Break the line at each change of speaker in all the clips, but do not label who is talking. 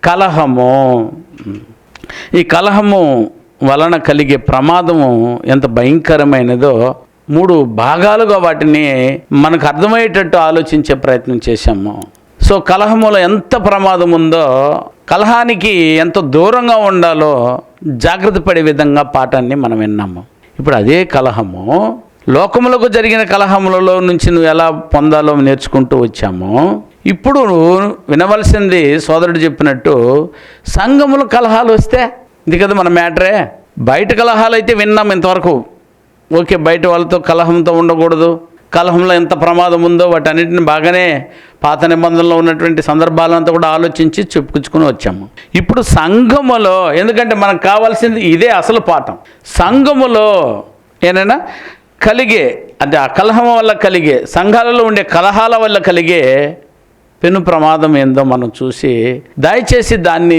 కలహము. ఈ కలహము వలన కలిగే ప్రమాదము ఎంత భయంకరమైనదో 3 భాగాలుగా వాటిని మనకు అర్థమయ్యేటట్టు ఆలోచించే ప్రయత్నం చేశాము. సో కలహములో ఎంత ప్రమాదం ఉందో, కలహానికి ఎంత దూరంగా ఉండాలో జాగ్రత్త పడే విధంగా పాఠాన్ని మనం విన్నాము. ఇప్పుడు అదే కలహము లోకములకు జరిగిన కలహములలో నుంచి నువ్వు ఎలా పొందాలో నేర్చుకుంటూ వచ్చాము. ఇప్పుడు వినవలసింది సోదరుడు చెప్పినట్టు సంఘముల కలహాలు వస్తే ఇది కదా మన మ్యాటరే. బయట కలహాలు అయితే విన్నాం ఇంతవరకు, ఓకే, బయట వాళ్ళతో కలహంతో ఉండకూడదు, కలహంలో ఎంత ప్రమాదం ఉందో వాటన్నిటిని బాగానే పాత నిబంధనలో ఉన్నటువంటి సందర్భాలంతా కూడా ఆలోచించి చెప్పుకుని వచ్చాము. ఇప్పుడు సంఘములో, ఎందుకంటే మనకు కావాల్సింది ఇదే అసలు పాఠం, సంఘములో ఏనైనా కలిగే, అంటే ఆ కలహం వల్ల కలిగే, సంఘాలలో ఉండే కలహాల వల్ల కలిగే పెను ప్రమాదం ఏందో మనం చూసి దయచేసి దాన్ని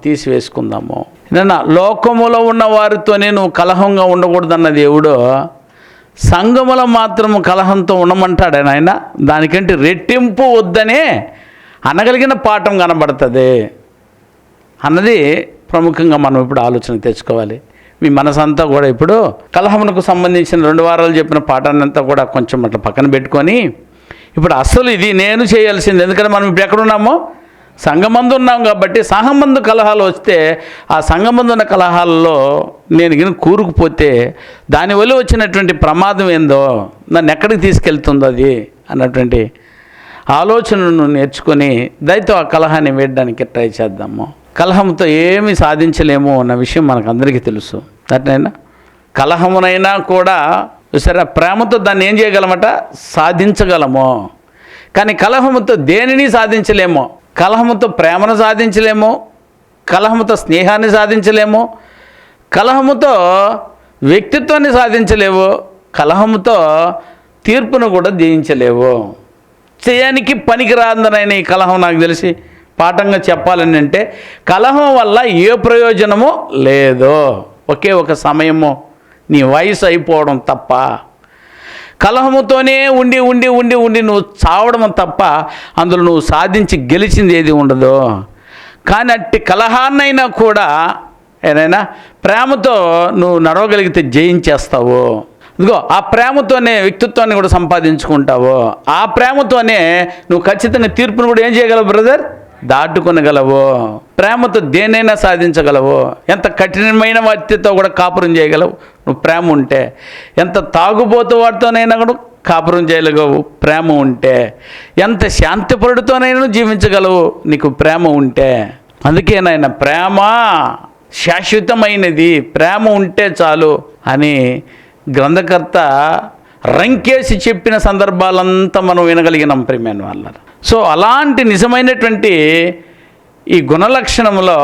తీసివేసుకుందాము. ఏదైనా లోకములో ఉన్న వారితోనే నువ్వు కలహంగా ఉండకూడదన్న దేవుడు సంఘములో మాత్రము కలహంతో ఉండమంటాడు ఆయన. దానికంటే రెట్టింపు వద్దనే అనగలిగిన పాఠం కనబడుతుంది అన్నది ప్రముఖంగా మనం ఇప్పుడు ఆలోచన తెచ్చుకోవాలి. మీ మనసంతా కూడా ఇప్పుడు కలహమునకు సంబంధించిన 2 వారాలు చెప్పిన పాఠాన్ని అంతా కూడా కొంచెం అట్లా పక్కన పెట్టుకొని ఇప్పుడు అసలు ఇది నేను చేయాల్సింది. ఎందుకంటే మనం ఇప్పుడు ఎక్కడున్నామో సంఘమందు ఉన్నాం కాబట్టి సంఘమందు కలహాలు వస్తే ఆ సంఘమందు ఉన్న కలహాలలో నేను కూరుకుపోతే దానివల్ల వచ్చినటువంటి ప్రమాదం ఏందో, నన్ను ఎక్కడికి తీసుకెళ్తుందో అది అన్నటువంటి ఆలోచనను నేర్చుకొని దయతో ఆ కలహాన్ని వేయడానికి ట్రై చేద్దాము. కలహంతో ఏమీ సాధించలేము అన్న విషయం మనకు అందరికీ తెలుసు. అట్లయినా కలహమునైనా కూడా సరే ప్రేమతో దాన్ని ఏం చేయగలమట, సాధించగలము. కానీ కలహముతో దేనిని సాధించలేము. కలహముతో ప్రేమను సాధించలేము, కలహముతో స్నేహాన్ని సాధించలేము, కలహముతో వ్యక్తిత్వాన్ని సాధించలేవు, కలహముతో తీర్పును కూడా జయించలేవు. చేయడానికి పనికిరాందనైన ఈ కలహం నాకు తెలిసి పాఠంగా చెప్పాలని అంటే కలహం వల్ల ఏ ప్రయోజనము లేదు. ఒకే ఒక సమయము నీ వయసు అయిపోవడం తప్ప, కలహముతోనే ఉండి ఉండి ఉండి ఉండి నువ్వు చావడం తప్ప అందులో నువ్వు సాధించి గెలిచింది ఏది ఉండదు. కానీ అట్టి కలహాన్నైనా కూడా ఏదైనా ప్రేమతో నువ్వు నడవగలిగితే జయించేస్తావు. ఇదిగో ఆ ప్రేమతోనే వ్యక్తిత్వాన్ని కూడా సంపాదించుకుంటావు. ఆ ప్రేమతోనే నువ్వు ఖచ్చితంగా తీర్పును కూడా ఏం చేయగలవు బ్రదర్, దాటుకొనగలవు. ప్రేమతో దేనైనా సాధించగలవు. ఎంత కఠినమైన వాటితో కూడా కాపురం చేయగలవు నువ్వు ప్రేమ ఉంటే. ఎంత తాగుబోతు వాటితోనైనా కూడా కాపురం చేయగలవు ప్రేమ ఉంటే. ఎంత శాంతిపరుడితోనైనా జీవించగలవు నీకు ప్రేమ ఉంటే. అందుకే నాయన ప్రేమ శాశ్వతమైనది, ప్రేమ ఉంటే చాలు అని గ్రంథకర్త రంకేసి చెప్పిన సందర్భాలంతా మనం వినగలిగినాం ప్రియమైన వాళ్ళ. సో అలాంటి నిజమైనటువంటి ఈ గుణలక్షణంలో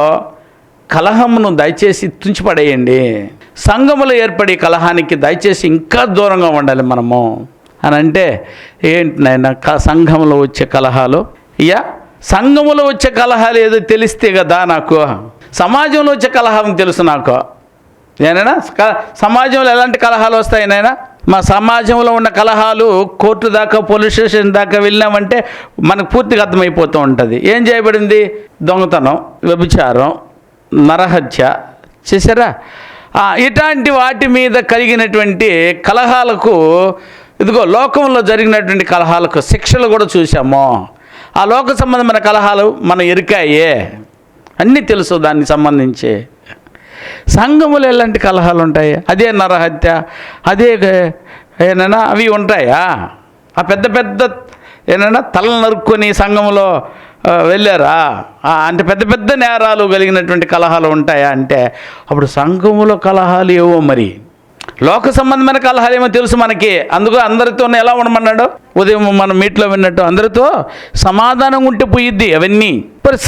కలహమును దయచేసి తుంచిపడేయండి. సంఘములో ఏర్పడే కలహానికి దయచేసి ఇంకా దూరంగా ఉండాలి మనము అని అంటే ఏంటి నాయన సంఘంలో వచ్చే కలహాలు, సంఘములో వచ్చే కలహాలు ఏదో తెలిస్తే కదా నాకు, సమాజంలో వచ్చే కలహం తెలుసు నాకు. ఏనైనా సమాజంలో ఎలాంటి కలహాలు వస్తాయి నాయనా? మా సమాజంలో ఉన్న కలహాలు కోర్టు దాకా, పోలీస్ స్టేషన్ దాకా వెళ్ళినామంటే మనకు పూర్తిగా అర్థమైపోతూ ఉంటుంది. ఏం చేయబడింది? దొంగతనం, వ్యభిచారం, నరహత్య చేశారా? ఇట్లాంటి వాటి మీద కలిగినటువంటి కలహాలకు, ఇదిగో లోకంలో జరిగినటువంటి కలహాలకు శిక్షలు కూడా చూసాము. ఆ లోక సంబంధమైన కలహాలు మనం ఎరికాయే, అన్నీ తెలుసు దానికి సంబంధించి. సంఘములు ఎలాంటి కలహాలు ఉంటాయి? అదే నరహత్య, అదే ఏమైనా అవి ఉంటాయా? ఆ పెద్ద పెద్ద ఏమైనా తలలు నరుక్కొని సంఘంలో వెళ్ళారా? అంటే పెద్ద పెద్ద నేరాలు కలిగినటువంటి కలహాలు ఉంటాయా అంటే అప్పుడు సంఘములో కలహాలు ఏవో. మరి లోక సంబంధమైన కలహాలు ఏమో తెలుసు మనకి. అందుకు అందరితో ఎలా ఉండమన్నాడు? ఉదయం మనం మీట్లో విన్నట్టు అందరితో సమాధానం ఉంటే పోయిద్ది అవన్నీ. మరి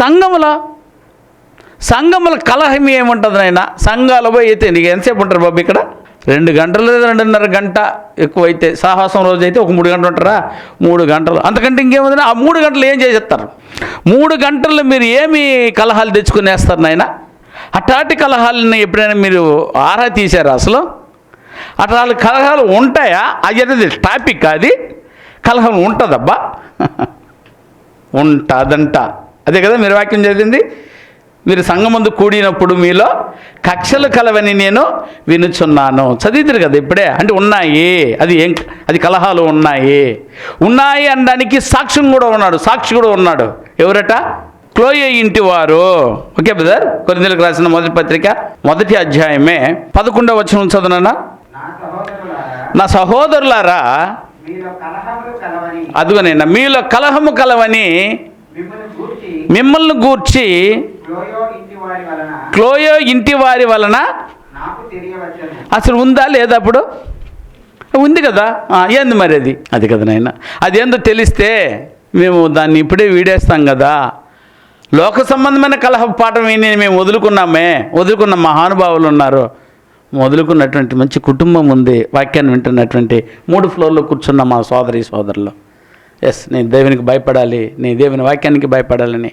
సంఘముల కలహం ఏముంటుంది నాయన? సంఘాలు పోయి అయితే నీకు ఎంతసేపు ఉంటారు బాబు? ఇక్కడ 2 గంటలు లేదా 2.5 గంట, ఎక్కువైతే సాహసం రోజు అయితే ఒక 3 గంటలు ఉంటారా? 3 గంటలు, అంతకంటే ఇంకేముంది? ఆ 3 గంటలు ఏం చేసేస్తారు? 3 గంటల్లో మీరు ఏమి కలహాలు తెచ్చుకునేస్తారు నాయన? అట్లాంటి కలహాలని ఎప్పుడైనా మీరు ఆరా తీశారా? అసలు అట్లాంటి కలహాలు ఉంటాయా? అది అనేది టాపిక్. అది కలహం ఉంటుందబ్బా, ఉంటుందంట. అదే కదా మీరు వాక్యం చదివింది. మీరు సంఘమందు కూడినప్పుడు మీలో కక్షలు కలవని నేను వినుచున్నాను. చదివితురు కదా ఇప్పుడే. అంటే ఉన్నాయి, అది కలహాలు ఉన్నాయి అనడానికి సాక్ష్యం కూడా ఉన్నాడు, సాక్షి కూడా ఉన్నాడు. ఎవరట? క్లోయే ఇంటి వారు. ఓకే బ్రదర్, కొరింథీయులకు రాసిన మొదటి పత్రిక 1వ అధ్యాయమే 11వ వచనం చదువునా. నా సహోదరులారా, అదుగనైనా మీలో కలహము కలవని మిమ్మల్ని గూర్చి క్లోయో ఇంటి వారి వలన అసలు ఉందా లేదా? అప్పుడు ఉంది కదా. ఏంది మరి అది కదా నాయన. అదేందో తెలిస్తే మేము దాన్ని ఇప్పుడే వీడేస్తాం కదా. లోక సంబంధమైన కలహ పాఠం విని మేము వదులుకున్న మహానుభావులు ఉన్నారు, వదులుకున్నటువంటి మంచి కుటుంబం ఉంది, వాక్యాన్ని వింటున్నటువంటి 3 ఫ్లోర్లో కూర్చున్న మా సోదరులు. నేను దేవునికి భయపడాలి, నేను దేవుని వాక్యానికి భయపడాలని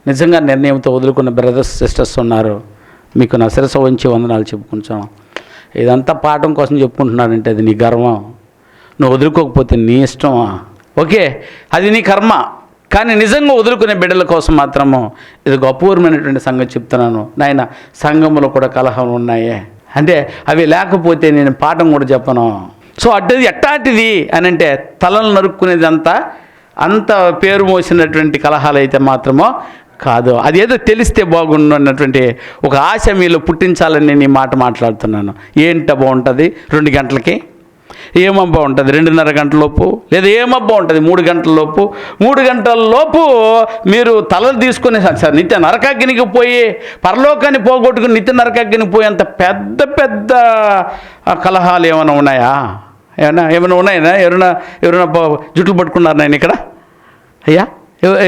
నిజంగా నిర్ణయంతో వదులుకున్న బ్రదర్స్ సిస్టర్స్ ఉన్నారు. మీకు నా శిరస్సు వంచి వందనాలు చెప్పుకుంటాను. ఇదంతా పాఠం కోసం చెప్పుకుంటున్నాడంటే అది నీ గర్వం. నువ్వు వదులుకోకపోతే నీ ఇష్టమా? ఓకే, అది నీ కర్మ. కానీ నిజంగా వదులుకునే బిడ్డల కోసం మాత్రము ఇది గొప్పూరమైనటువంటి సంగతి చెప్తున్నాను నాయన. సంఘంలో కూడా కలహాలు ఉన్నాయే అంటే అవి లేకపోతే నేను పాఠం కూడా చెప్పను. సో అడ్డది ఎట్టాటిది అని అంటే తలలు నరుక్కునేది అంత పేరు మోసినటువంటి కలహాలు అయితే మాత్రమో కాదు. అదేదో తెలిస్తే బాగుండు అన్నటువంటి ఒక ఆశ మీలో పుట్టించాలని నేను ఈ మాట మాట్లాడుతున్నాను. ఏంట బాగుంటుంది 2 గంటలకి? ఏమబ్బా ఉంటుంది 2:30 గంటలలోపు? లేదా ఏమబ్బా ఉంటుంది 3 గంటలలోపు? 3 గంటలలోపు మీరు తలలు తీసుకుని సార్ నిత్య నరకాగ్నికి పోయి పరలోకాన్ని పోగొట్టుకుని నిత్య నరకాగ్నికి పోయి అంత పెద్ద కలహాలు ఏమైనా ఉన్నాయా? ఏమైనా ఉన్నాయా? ఎవరైనా జుట్లు పట్టుకున్నారు నేను ఇక్కడ? అయ్యా,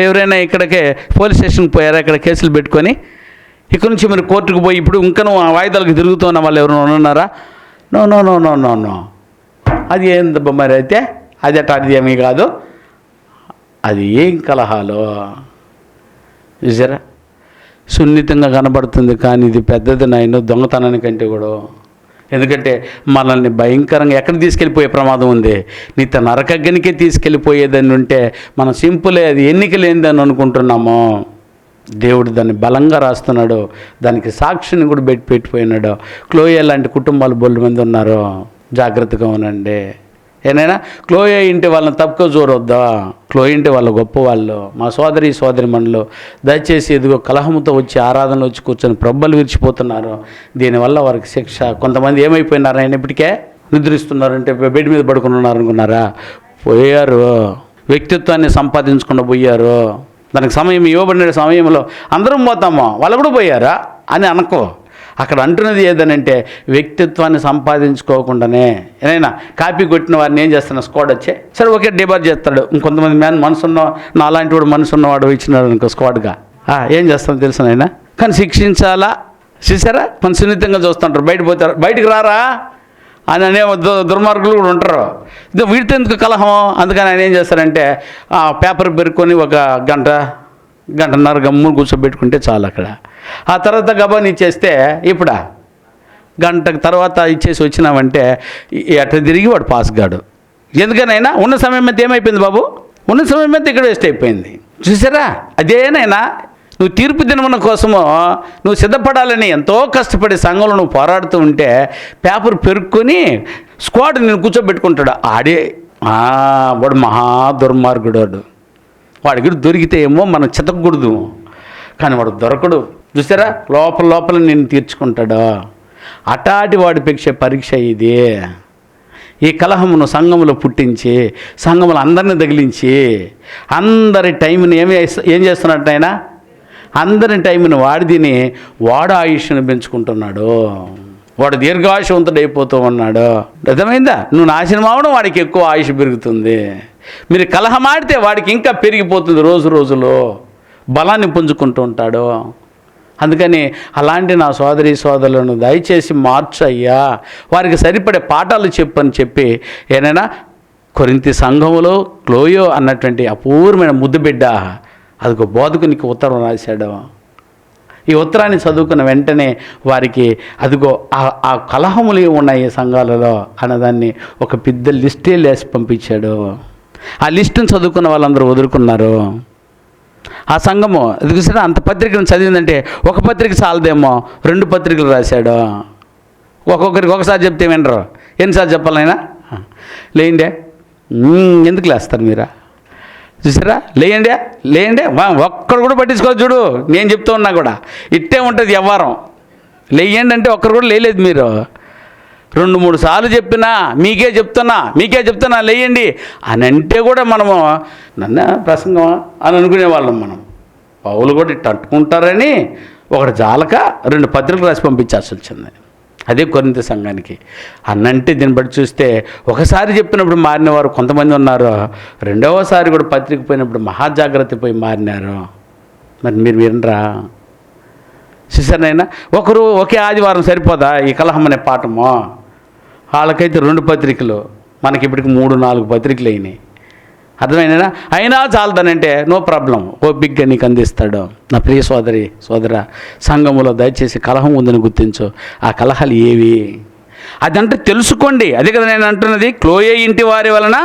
ఎవరైనా ఇక్కడికే పోలీస్ స్టేషన్కి పోయారా? ఇక్కడ కేసులు పెట్టుకొని ఇక్కడ నుంచి మీరు కోర్టుకు పోయి ఇప్పుడు ఇంకా వాయిదాలకు తిరుగుతున్న వాళ్ళు ఎవరైనా ఉన్నారా? నో. అది ఏందబ్బా మరి అయితే? అది అటాది ఏమీ కాదు. అది ఏం కలహాలో చూసారా? సున్నితంగా కనబడుతుంది కానీ ఇది పెద్దది నాయన, దొంగతనానికంటే కూడా. ఎందుకంటే మనల్ని భయంకరంగా ఎక్కడికి తీసుకెళ్ళిపోయే ప్రమాదం ఉంది. నిత్య నరకగ్గనికే తీసుకెళ్ళిపోయేదని ఉంటే మనం సింపులే, అది ఎన్నిక లేనిదని అనుకుంటున్నాము. దేవుడు దాన్ని బలంగా రాస్తున్నాడు, దానికి సాక్షిని కూడా పెట్టిపోయినాడు. క్లోయే లాంటి కుటుంబాలు బొల్లు మంది ఉన్నారు, జాగ్రత్తగా ఉండండి. ఏనైనా క్లోయే ఇంటి వాళ్ళని తప్పుకో చూడొద్దా? క్లోయే ఇంటి వాళ్ళు గొప్పవాళ్ళు, మా సోదరి మనులు. దయచేసి ఇదిగో కలహంతో వచ్చి ఆరాధనలో వచ్చి కూర్చొని ప్రబ్బలు విరిచిపోతున్నారు. దీనివల్ల వారికి శిక్ష. కొంతమంది ఏమైపోయినారు, ఆయన ఇప్పటికే నిద్రిస్తున్నారంటే బెడ్ మీద పడుకుని ఉన్నారనుకున్నారా? పోయారు, వ్యక్తిత్వాన్ని సంపాదించకుండా పోయారు. దానికి సమయం ఇవ్వబడిన సమయంలో అందరం పోతామో వాళ్ళు కూడా పోయారా అని అనుకో. అక్కడ అంటున్నది ఏదనంటే వ్యక్తిత్వాన్ని సంపాదించుకోకుండానే ఏదైనా కాపీ కొట్టిన వారిని ఏం చేస్తున్నా స్క్వాడ్ వచ్చే సరే ఓకే డిబార్ చేస్తాడు. ఇంకొంతమంది మనసున్న నా అలాంటి వాడు మనసు ఉన్నవాడు ఇచ్చినాడు అనుకో స్క్వాడ్గా ఏం చేస్తామో తెలుసు అయినా. కానీ శిక్షించాలా? చూసారా, మన సున్నితంగా చూస్తుంటారు. బయటికి రారా అని అనే దుర్మార్గులు కూడా ఉంటారు. వీడితో ఎందుకు కలహం? అందుకని ఆయన ఏం చేస్తారంటే పేపర్ పెరుక్కొని ఒక గంటన్నర గమ్మును కూర్చోబెట్టుకుంటే చాలు అక్కడ. ఆ తర్వాత గబాని ఇచ్చేస్తే ఇప్పుడు గంట తర్వాత ఇచ్చేసి వచ్చినామంటే అట్లా తిరిగి వాడు పాస్ గాడు. ఎందుకనైనా ఉన్న సమయం అయితే ఏమైపోయింది బాబు? ఉన్న సమయం అయితే ఇక్కడ వేస్ట్ అయిపోయింది. చూసారా, అదేనైనా నువ్వు తీర్పు దినమున కోసము నువ్వు సిద్ధపడాలని ఎంతో కష్టపడి సంఘంలో నువ్వు పోరాడుతూ ఉంటే పేపర్ పెరుక్కొని స్క్వాడ్ నేను కూర్చోబెట్టుకుంటాడు. వాడు మహా దుర్మార్గుడు. వాడికి దొరికితే ఏమో మనం చితకూడదు, కానీ వాడు దొరకడు. చూసారా, లోపల నేను తీర్చుకుంటాడు. అటాటి వాడి పరీక్ష ఇది. ఈ కలహమును సంఘములో పుట్టించి సంఘములు అందరిని తగిలించి అందరి టైంని ఏం చేస్తున్నట్టు ఆయన? అందరి టైంని వాడి తిని వాడు ఆయుష్ను పెంచుకుంటున్నాడు. వాడు దీర్ఘాయుషవంతుడు అయిపోతూ ఉన్నాడు. అర్థమైందా? నువ్వు నాశనం అవడం వాడికి ఎక్కువ ఆయుష్ పెరుగుతుంది. మీరు కలహమాడితే వాడికి ఇంకా పెరిగిపోతుంది. రోజులో బలాన్ని పుంజుకుంటూ ఉంటాడు. అందుకని అలాంటి నా సోదరులను దయచేసి మార్చు అయ్యా, వారికి సరిపడే పాఠాలు చెప్పని చెప్పి ఏనైనా కొరింథీ సంఘములో క్లోయో అన్నటువంటి అపూర్వమైన ముద్దుబిడ్డ అదిగో బోధకునికి ఉత్తరం రాశాడు. ఈ ఉత్తరాన్ని చదువుకున్న వెంటనే వారికి అదిగో ఆ కలహములు ఉన్నాయి సంఘాలలో అన్నదాన్ని ఒక పెద్ద లిస్టే లేసి పంపించాడు. ఆ లిస్టును చదువుకున్న వాళ్ళందరూ వదులుకున్నారు. ఆ సంఘము అది చూసారా, అంత పత్రికను చదివిందంటే ఒక పత్రిక చాలదేమో 2 పత్రికలు రాశాడు. ఒక్కొక్కరికి ఒకసారి చెప్తే వినరు, ఎన్నిసార్లు చెప్పాలైనా లేండే. ఎందుకు లేస్తారు మీరా? చూసారా, లేయండి ఒక్కడు కూడా పట్టించుకోవచ్చు. చూడు, నేను చెప్తూ ఉన్నా కూడా ఇట్టే ఉంటుంది వ్యవహారం. లేయండి అంటే ఒక్కరు కూడా లేలేదు. మీరు 2-3 సార్లు చెప్పినా మీకే చెప్తున్నా లేయండి అని అంటే కూడా మనము నన్ను ప్రసంగం అని అనుకునేవాళ్ళం. మనం పౌలు కూడా ఇట్టు అంటుకుంటారని ఒకటి జాలక 2 పత్రికలు రాసి పంపించాల్సి వచ్చింది. అదే కొరింథీ సంఘానికి. అన్నంటే దీన్ని బట్టి చూస్తే ఒకసారి చెప్పినప్పుడు మారినవారు కొంతమంది ఉన్నారు, రెండవసారి కూడా పత్రిక పోయినప్పుడు మహాజాగ్రత్త పోయి మారినారు. మరి మీరు వినరా? చూసారైనా ఒకరు ఒకే ఆదివారం సరిపోదా ఈ కలహం అనే పాఠము? వాళ్ళకైతే 2 పత్రికలు, మనకి ఇప్పటికి 3-4 పత్రికలు అయినాయి. అర్థమైనా? అయినా చాలదనంటే నో ప్రాబ్లం, ఓపిక్గా నీకు అందిస్తాడు. నా ప్రియ సోదర, సంఘములో దయచేసి కలహం ఉందని గుర్తించు. ఆ కలహాలు ఏవి అదంటే తెలుసుకోండి. అదే కదా నేను అంటున్నది. క్లోయే ఇంటి వారి వలన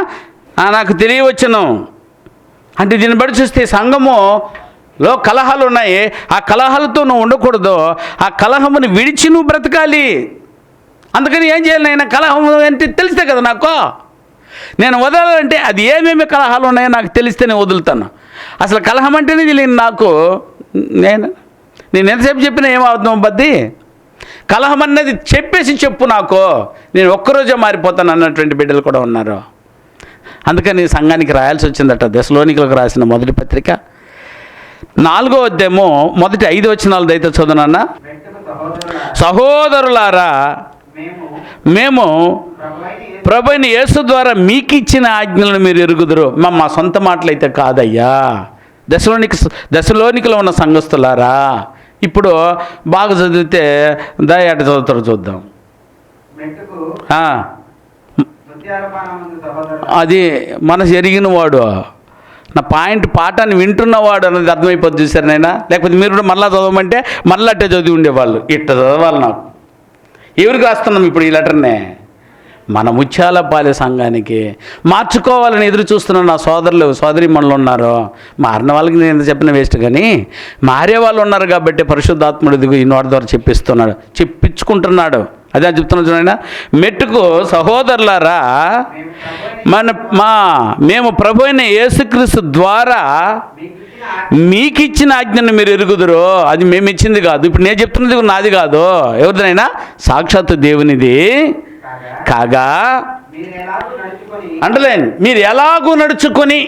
నాకు తెలియవచ్చును అంటే దీన్ని బట్టి చూస్తే సంఘములో కలహాలు ఉన్నాయి. ఆ కలహాలతో నువ్వు ఉండకూడదు. ఆ కలహముని విడిచి నువ్వు బ్రతకాలి. అందుకని ఏం చేయాలి? నేను కలహం అంటే తెలిస్తే కదా నాకు. నేను వదలాలంటే అది ఏమేమి కలహాలు ఉన్నాయో నాకు తెలిస్తే నేను వదులుతాను. అసలు కలహం అంటేనే తెలియదు నాకు. నేను ఎంతసేపు చెప్పినా ఏమవుతాం బద్ది? కలహం అన్నది చెప్పు నాకు, నేను ఒక్కరోజే మారిపోతాను అన్నటువంటి బిడ్డలు కూడా ఉన్నారు. అందుకని సంఘానికి రాయాల్సి వచ్చిందట. దశలోనికులకు రాసిన మొదటి పత్రిక 4వ అధ్యాయము మొదటి 5 వచనాలు దయతో చదువునన్నా. సహోదరులారా, మేము ప్రభువైన యేసు ద్వారా మీకు ఇచ్చిన ఆజ్ఞలను మీరు ఎరుగుదురు. మా సొంత మాటలైతే కాదయ్యా. దశలోనికలో ఉన్న సంఘస్థులారా, ఇప్పుడు బాగా చదివితే దయట చదువుతారు చూద్దాం. అది మనసు ఎరిగిన వాడు, నా పాఠాన్ని వింటున్నవాడు అన్నది అర్థమైపోద్ది. చూసారు నైనా? లేకపోతే మీరు కూడా మళ్ళీ చదవమంటే మళ్ళీ అట్టే చదివి ఉండేవాళ్ళు. ఇట్ట చదవాలి. నాకు ఎవరికి రాస్తున్నాం ఇప్పుడు ఈ లెటర్నే? మన ముత్యాలపాలె సంఘానికి మార్చుకోవాలని ఎదురు చూస్తున్న నా సోదరీమణులు ఉన్నారు. మారిన వాళ్ళకి నేను ఎంత చెప్పిన వేస్ట్, కానీ మారే వాళ్ళు ఉన్నారు కాబట్టి పరిశుద్ధాత్ముడు ఈ నోటి ద్వారా చెప్పించుకుంటున్నాడు. అదే చెప్తున్నాను చూడండి. మెట్టుకు సహోదరులారా, మేము ప్రభు అయిన యేసుక్రీస్తు ద్వారా మీకు ఇచ్చిన ఆజ్ఞను మీరు ఎరుగుదురు. అది మేము ఇచ్చింది కాదు. ఇప్పుడు నేను చెప్తున్నది నాది కాదు, ఎవరిదైనా సాక్షాత్తు దేవునిది కాగా అంటలేండి. మీరు ఎలాగూ నడుచుకొని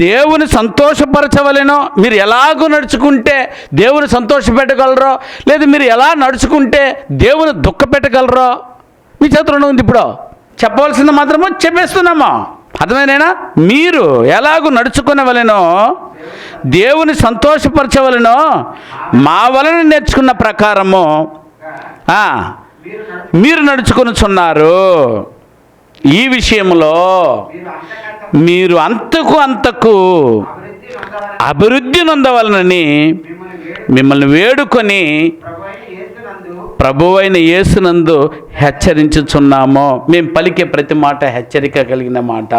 దేవుని సంతోషపరచవలెనో, మీరు ఎలాగూ నడుచుకుంటే దేవుని సంతోషపెట్టగలరో, లేదా మీరు ఎలా నడుచుకుంటే దేవుని దుఃఖ పెట్టగలరో మీ చేతిలోనే ఉంది. ఇప్పుడు చెప్పవలసింది మాత్రమో చెప్పేస్తున్నామా? అర్థమైనా? మీరు ఎలాగూ నడుచుకునేవలెనో, దేవుని సంతోషపరచవలెనో మా వలన నేర్చుకున్న ప్రకారము మీరు నడుచుకొనుచున్నారు. ఈ విషయంలో మీరు అంతకు అభివృద్ధి నొందవలనని మిమ్మల్ని వేడుకొని ప్రభువైన యేసునందు హెచ్చరించుచున్నాము. మేము పలికే ప్రతి మాట హెచ్చరిక కలిగిన మాట.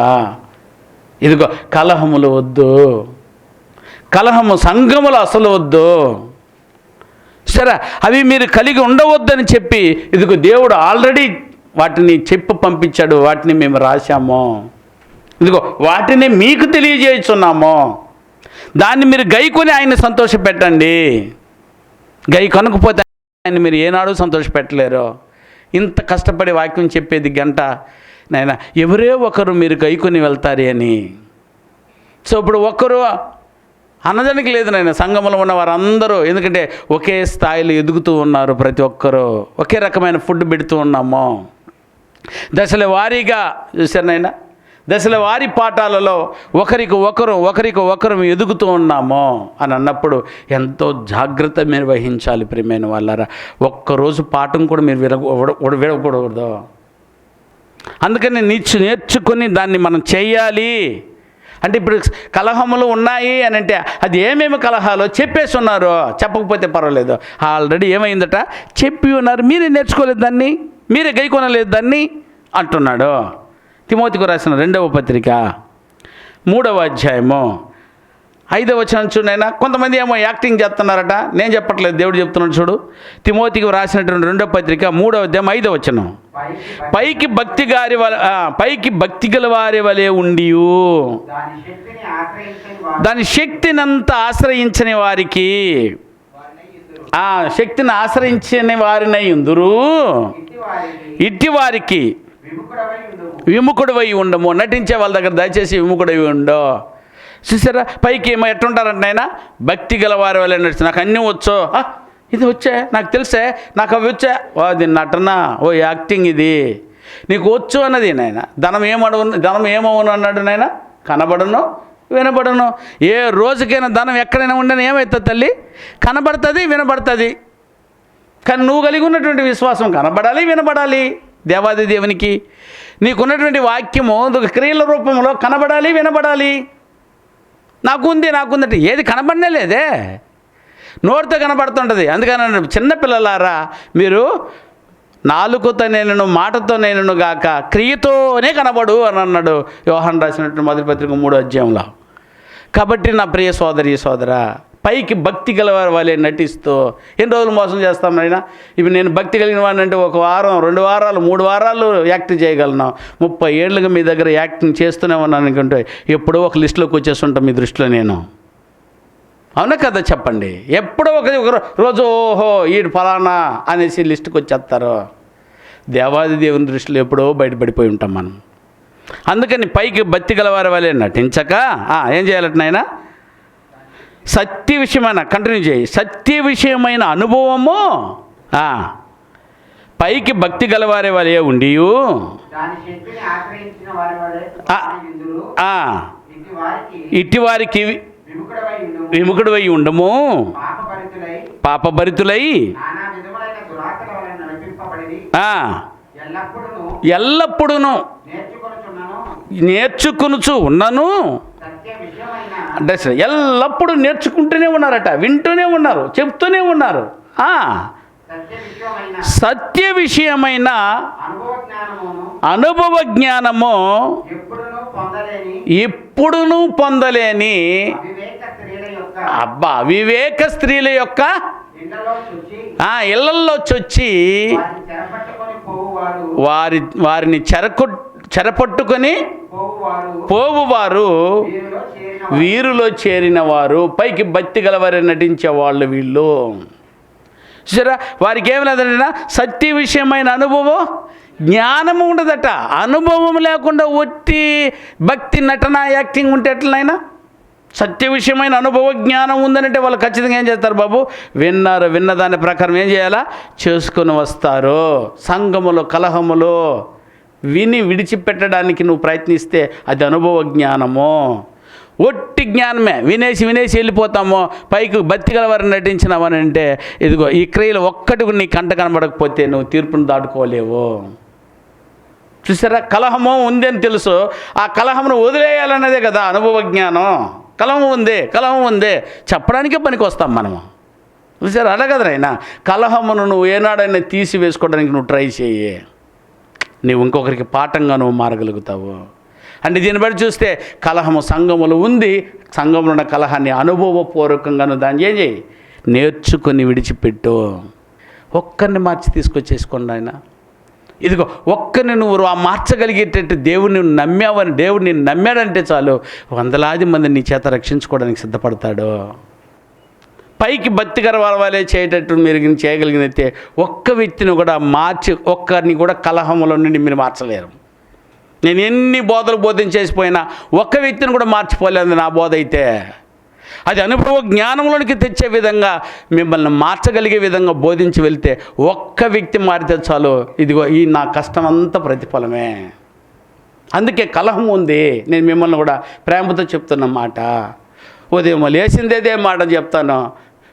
ఇదిగో కలహములు వద్దు, కలహము సంఘములు అసలు వద్దు. సరే, అవి మీరు కలిగి ఉండవద్దని చెప్పి ఇదిగో దేవుడు ఆల్రెడీ వాటిని చెప్పి పంపించాడు. వాటిని మేము రాశాము. ఇదిగో వాటిని మీకు తెలియజేస్తున్నాము. దాన్ని మీరు గైకొని ఆయన్ని సంతోషపెట్టండి. గై కనుకపోతే ఆయన మీరు ఏనాడు సంతోషపెట్టలేరు. ఇంత కష్టపడి వాక్యం చెప్పేది గంట నాయన, ఎవరే ఒకరు మీరు గైకొని వెళ్తారు అని. సో ఇప్పుడు ఒక్కరు అన్నదానికి లేదు నాయన. సంఘంలో ఉన్న వారందరూ ఎందుకంటే ఒకే స్థాయిలో ఎదుగుతూ ఉన్నారు. ప్రతి ఒక్కరూ ఒకే రకమైన ఫుడ్ పెడుతూ ఉన్నాము. దశల వారీగా చూసారు నాయన. దశల వారి పాఠాలలో ఒకరికి ఒకరు ఎదుగుతూ ఉన్నాము అని అన్నప్పుడు ఎంతో జాగ్రత్త మీరు వహించాలి. ప్రియమైన వాళ్ళారా, ఒక్కరోజు పాఠం కూడా మీరు విడకూడదు. అందుకని నేర్చుకొని దాన్ని మనం చేయాలి. అంటే ఇప్పుడు కలహములు ఉన్నాయి అని అంటే అది ఏమేమి కలహాలో చెప్పేసి ఉన్నారు. చెప్పకపోతే పర్వాలేదు. ఆల్రెడీ ఏమైందట చెప్పి ఉన్నారు. మీరే నేర్చుకోలేదు దాన్ని, మీరే గైకొనలేదు దాన్ని అంటున్నాడు. తిమోతికి రాసిన 2వ పత్రిక 3వ అధ్యాయము 5వ వచనం చూడైనా కొంతమంది ఏమో యాక్టింగ్ చేస్తున్నారట. నేను చెప్పట్లేదు, దేవుడు చెప్తున్నాడు చూడు. తిమోతికి రాసినటువంటి 2వ పత్రిక 3వ అధ్యాయం 5వ వచనం. పైకి భక్తి గల వారి వలె ఉండి దాని శక్తినంతా ఆశ్రయించని వారికి శక్తిని ఆశ్రయించని వారినై ఉందురు. ఇట్టి వారికి విముఖుడవై ఉండము. నటించే వాళ్ళ దగ్గర దయచేసి విముఖుడై ఉండో. చూసారా, పైకి ఏమో ఎట్టుంటారంటే ఆయన భక్తి గల వారి వల్ల నడిచి నాకు అన్నీ వచ్చో, ఇది వచ్చా, నాకు తెలుసే, నాకు అవి వచ్చా, అది నటన, ఓ యాక్టింగ్, ఇది నీకు వచ్చు అన్నది నాయన. ధనం ఏమవును అన్నాడు నాయన, కనబడను వినబడను. ఏ రోజుకైనా ధనం ఎక్కడైనా ఉండని ఏమవుతుంది తల్లి, కనబడుతుంది వినబడుతుంది. కానీ నువ్వు కలిగి ఉన్నటువంటి విశ్వాసం కనబడాలి వినబడాలి. దేవాది దేవునికి నీకున్నటువంటి వాక్యము క్రియల రూపంలో కనబడాలి వినబడాలి. నాకుంది అంటే ఏది కనబడనే లేదే, నోటితో కనబడుతుంటుంది. అందుకని చిన్నపిల్లలారా, మీరు నాలుకతో నేను మాటతో నేను గాక క్రియతోనే కనబడు అని అన్నాడు యోహాను రాసినటువంటి మొదటి పత్రిక 3వ అధ్యాయంలో. కాబట్టి నా ప్రియ సోదరి సోదరా, పైకి భక్తి గలవారి వాళ్ళే నటిస్తూ ఎన్ని రోజులు మోసం చేస్తాం నాయన. ఇవి నేను భక్తి కలిగిన వాడిని అంటే 1 వారం 2 వారాలు 3 వారాలు యాక్ట్ చేయగలను. 30 ఏళ్ళుగా మీ దగ్గర యాక్టింగ్ చేస్తూనే ఉన్నాను అనుకుంటే ఎప్పుడో ఒక లిస్టులోకి వచ్చేస్తుంటాం మీ దృష్టిలో నేను. అవునా కదా చెప్పండి. ఎప్పుడో ఒక రోజు ఓహో ఈడు ఫలానా అనేసి లిస్టుకి వచ్చేస్తారు. దేవాది దేవుని దృష్టిలో ఎప్పుడో బయటపడిపోయి ఉంటాం మనం. అందుకని పైకి భక్తి గలవారి వాళ్ళే నటించక ఏం చేయాలంటే నాయన, సత్య విషయమైన కంటిన్యూ చేయి, సత్య విషయమైన అనుభవము పైకి భక్తి గలవారే వాళ్ళే ఉండి ఇట్టి వారికి విముఖుడవై ఉండము, పాపభరితులై ఎల్లప్పుడూ నేర్చుకొనుచు ఉన్నను. అంటే ఎల్లప్పుడూ నేర్చుకుంటూనే ఉన్నారట, వింటూనే ఉన్నారు, చెప్తూనే ఉన్నారు. సత్య విషయమైన అనుభవ జ్ఞానము ఎప్పుడునూ పొందలేని అవివేక స్త్రీల యొక్క ఇళ్లల్లో చొచ్చి వారిని చెరపట్టుకొని పోవువారు వీరులో చేరిన వారు. పైకి భక్తి గలవారు నటించే వాళ్ళు వీళ్ళు. చూసారా, వారికి ఏమి లేదన్నా సత్య విషయమైన అనుభవం జ్ఞానము ఉండదట. అనుభవం లేకుండా ఒట్టి భక్తి నటన యాక్టింగ్ ఉంటే ఎట్లనైనా. సత్య విషయమైన అనుభవ జ్ఞానం ఉందనంటే వాళ్ళు ఖచ్చితంగా ఏం చేస్తారు బాబు, విన్న దాని ప్రకారం ఏం చేయాలా, చేసుకొని వస్తారు. సంఘములో కలహములో విని విడిచిపెట్టడానికి నువ్వు ప్రయత్నిస్తే అది అనుభవ జ్ఞానము. ఒట్టి జ్ఞానమే, వినేసి వెళ్ళిపోతాము. పైకి భక్తి గలవారిని నటించినామని అంటే ఇదిగో ఈ క్రియలు ఒక్కటి నీ కంట కనబడకపోతే నువ్వు తీర్పును దాటుకోలేవు. చూసారా, కలహము ఉంది అని తెలుసు, ఆ కలహమును వదిలేయాలన్నదే కదా అనుభవ జ్ఞానం. కలహం ఉంది చెప్పడానికే పనికి వస్తాం మనము. చూసారా, అలా కదా నాయన. కలహమును నువ్వు ఏనాడైనా తీసివేసుకోవడానికి నువ్వు ట్రై చేయి, నువ్వు ఇంకొకరికి పాఠంగా నువ్వు మారగలుగుతావు. అంటే దీన్ని బట్టి చూస్తే కలహము సంఘములు ఉంది, సంఘంలో ఉన్న కలహాన్ని అనుభవపూర్వకంగా నువ్వు దాన్ని ఏం చేయి, నేర్చుకొని విడిచిపెట్టు. ఒక్కరిని మార్చి తీసుకొచ్చేసుకోండి ఆయన. ఇదిగో ఒక్కరిని నువ్వు మార్చగలిగేటట్టు దేవుడిని నమ్మావని, దేవుడిని నమ్మాడంటే చాలు వందలాది మంది నీ చేత రక్షించుకోవడానికి సిద్ధపడతాడు. పైకి భక్తి గలవారే చేయటట్టు మీరు చేయగలిగినైతే ఒక్క వ్యక్తిని కూడా మార్చి, ఒక్కరిని కూడా కలహములో నుండి మీరు మార్చలేరు. నేను ఎన్ని బోధలు బోధించేసిపోయినా ఒక్క వ్యక్తిని కూడా మార్చిపోలేదు నా బోధ అయితే. అది అనుభవ జ్ఞానంలోనికి తెచ్చే విధంగా మిమ్మల్ని మార్చగలిగే విధంగా బోధించి వెళ్తే ఒక్క వ్యక్తి మారితే చాలు, ఇదిగో ఈ నా కష్టం అంతా ప్రతిఫలమే. అందుకే కలహం ఉంది. నేను మిమ్మల్ని కూడా ప్రేమతో చెప్తున్న మాట, ఉదయం లేచిందేదే మాట చెప్తాను,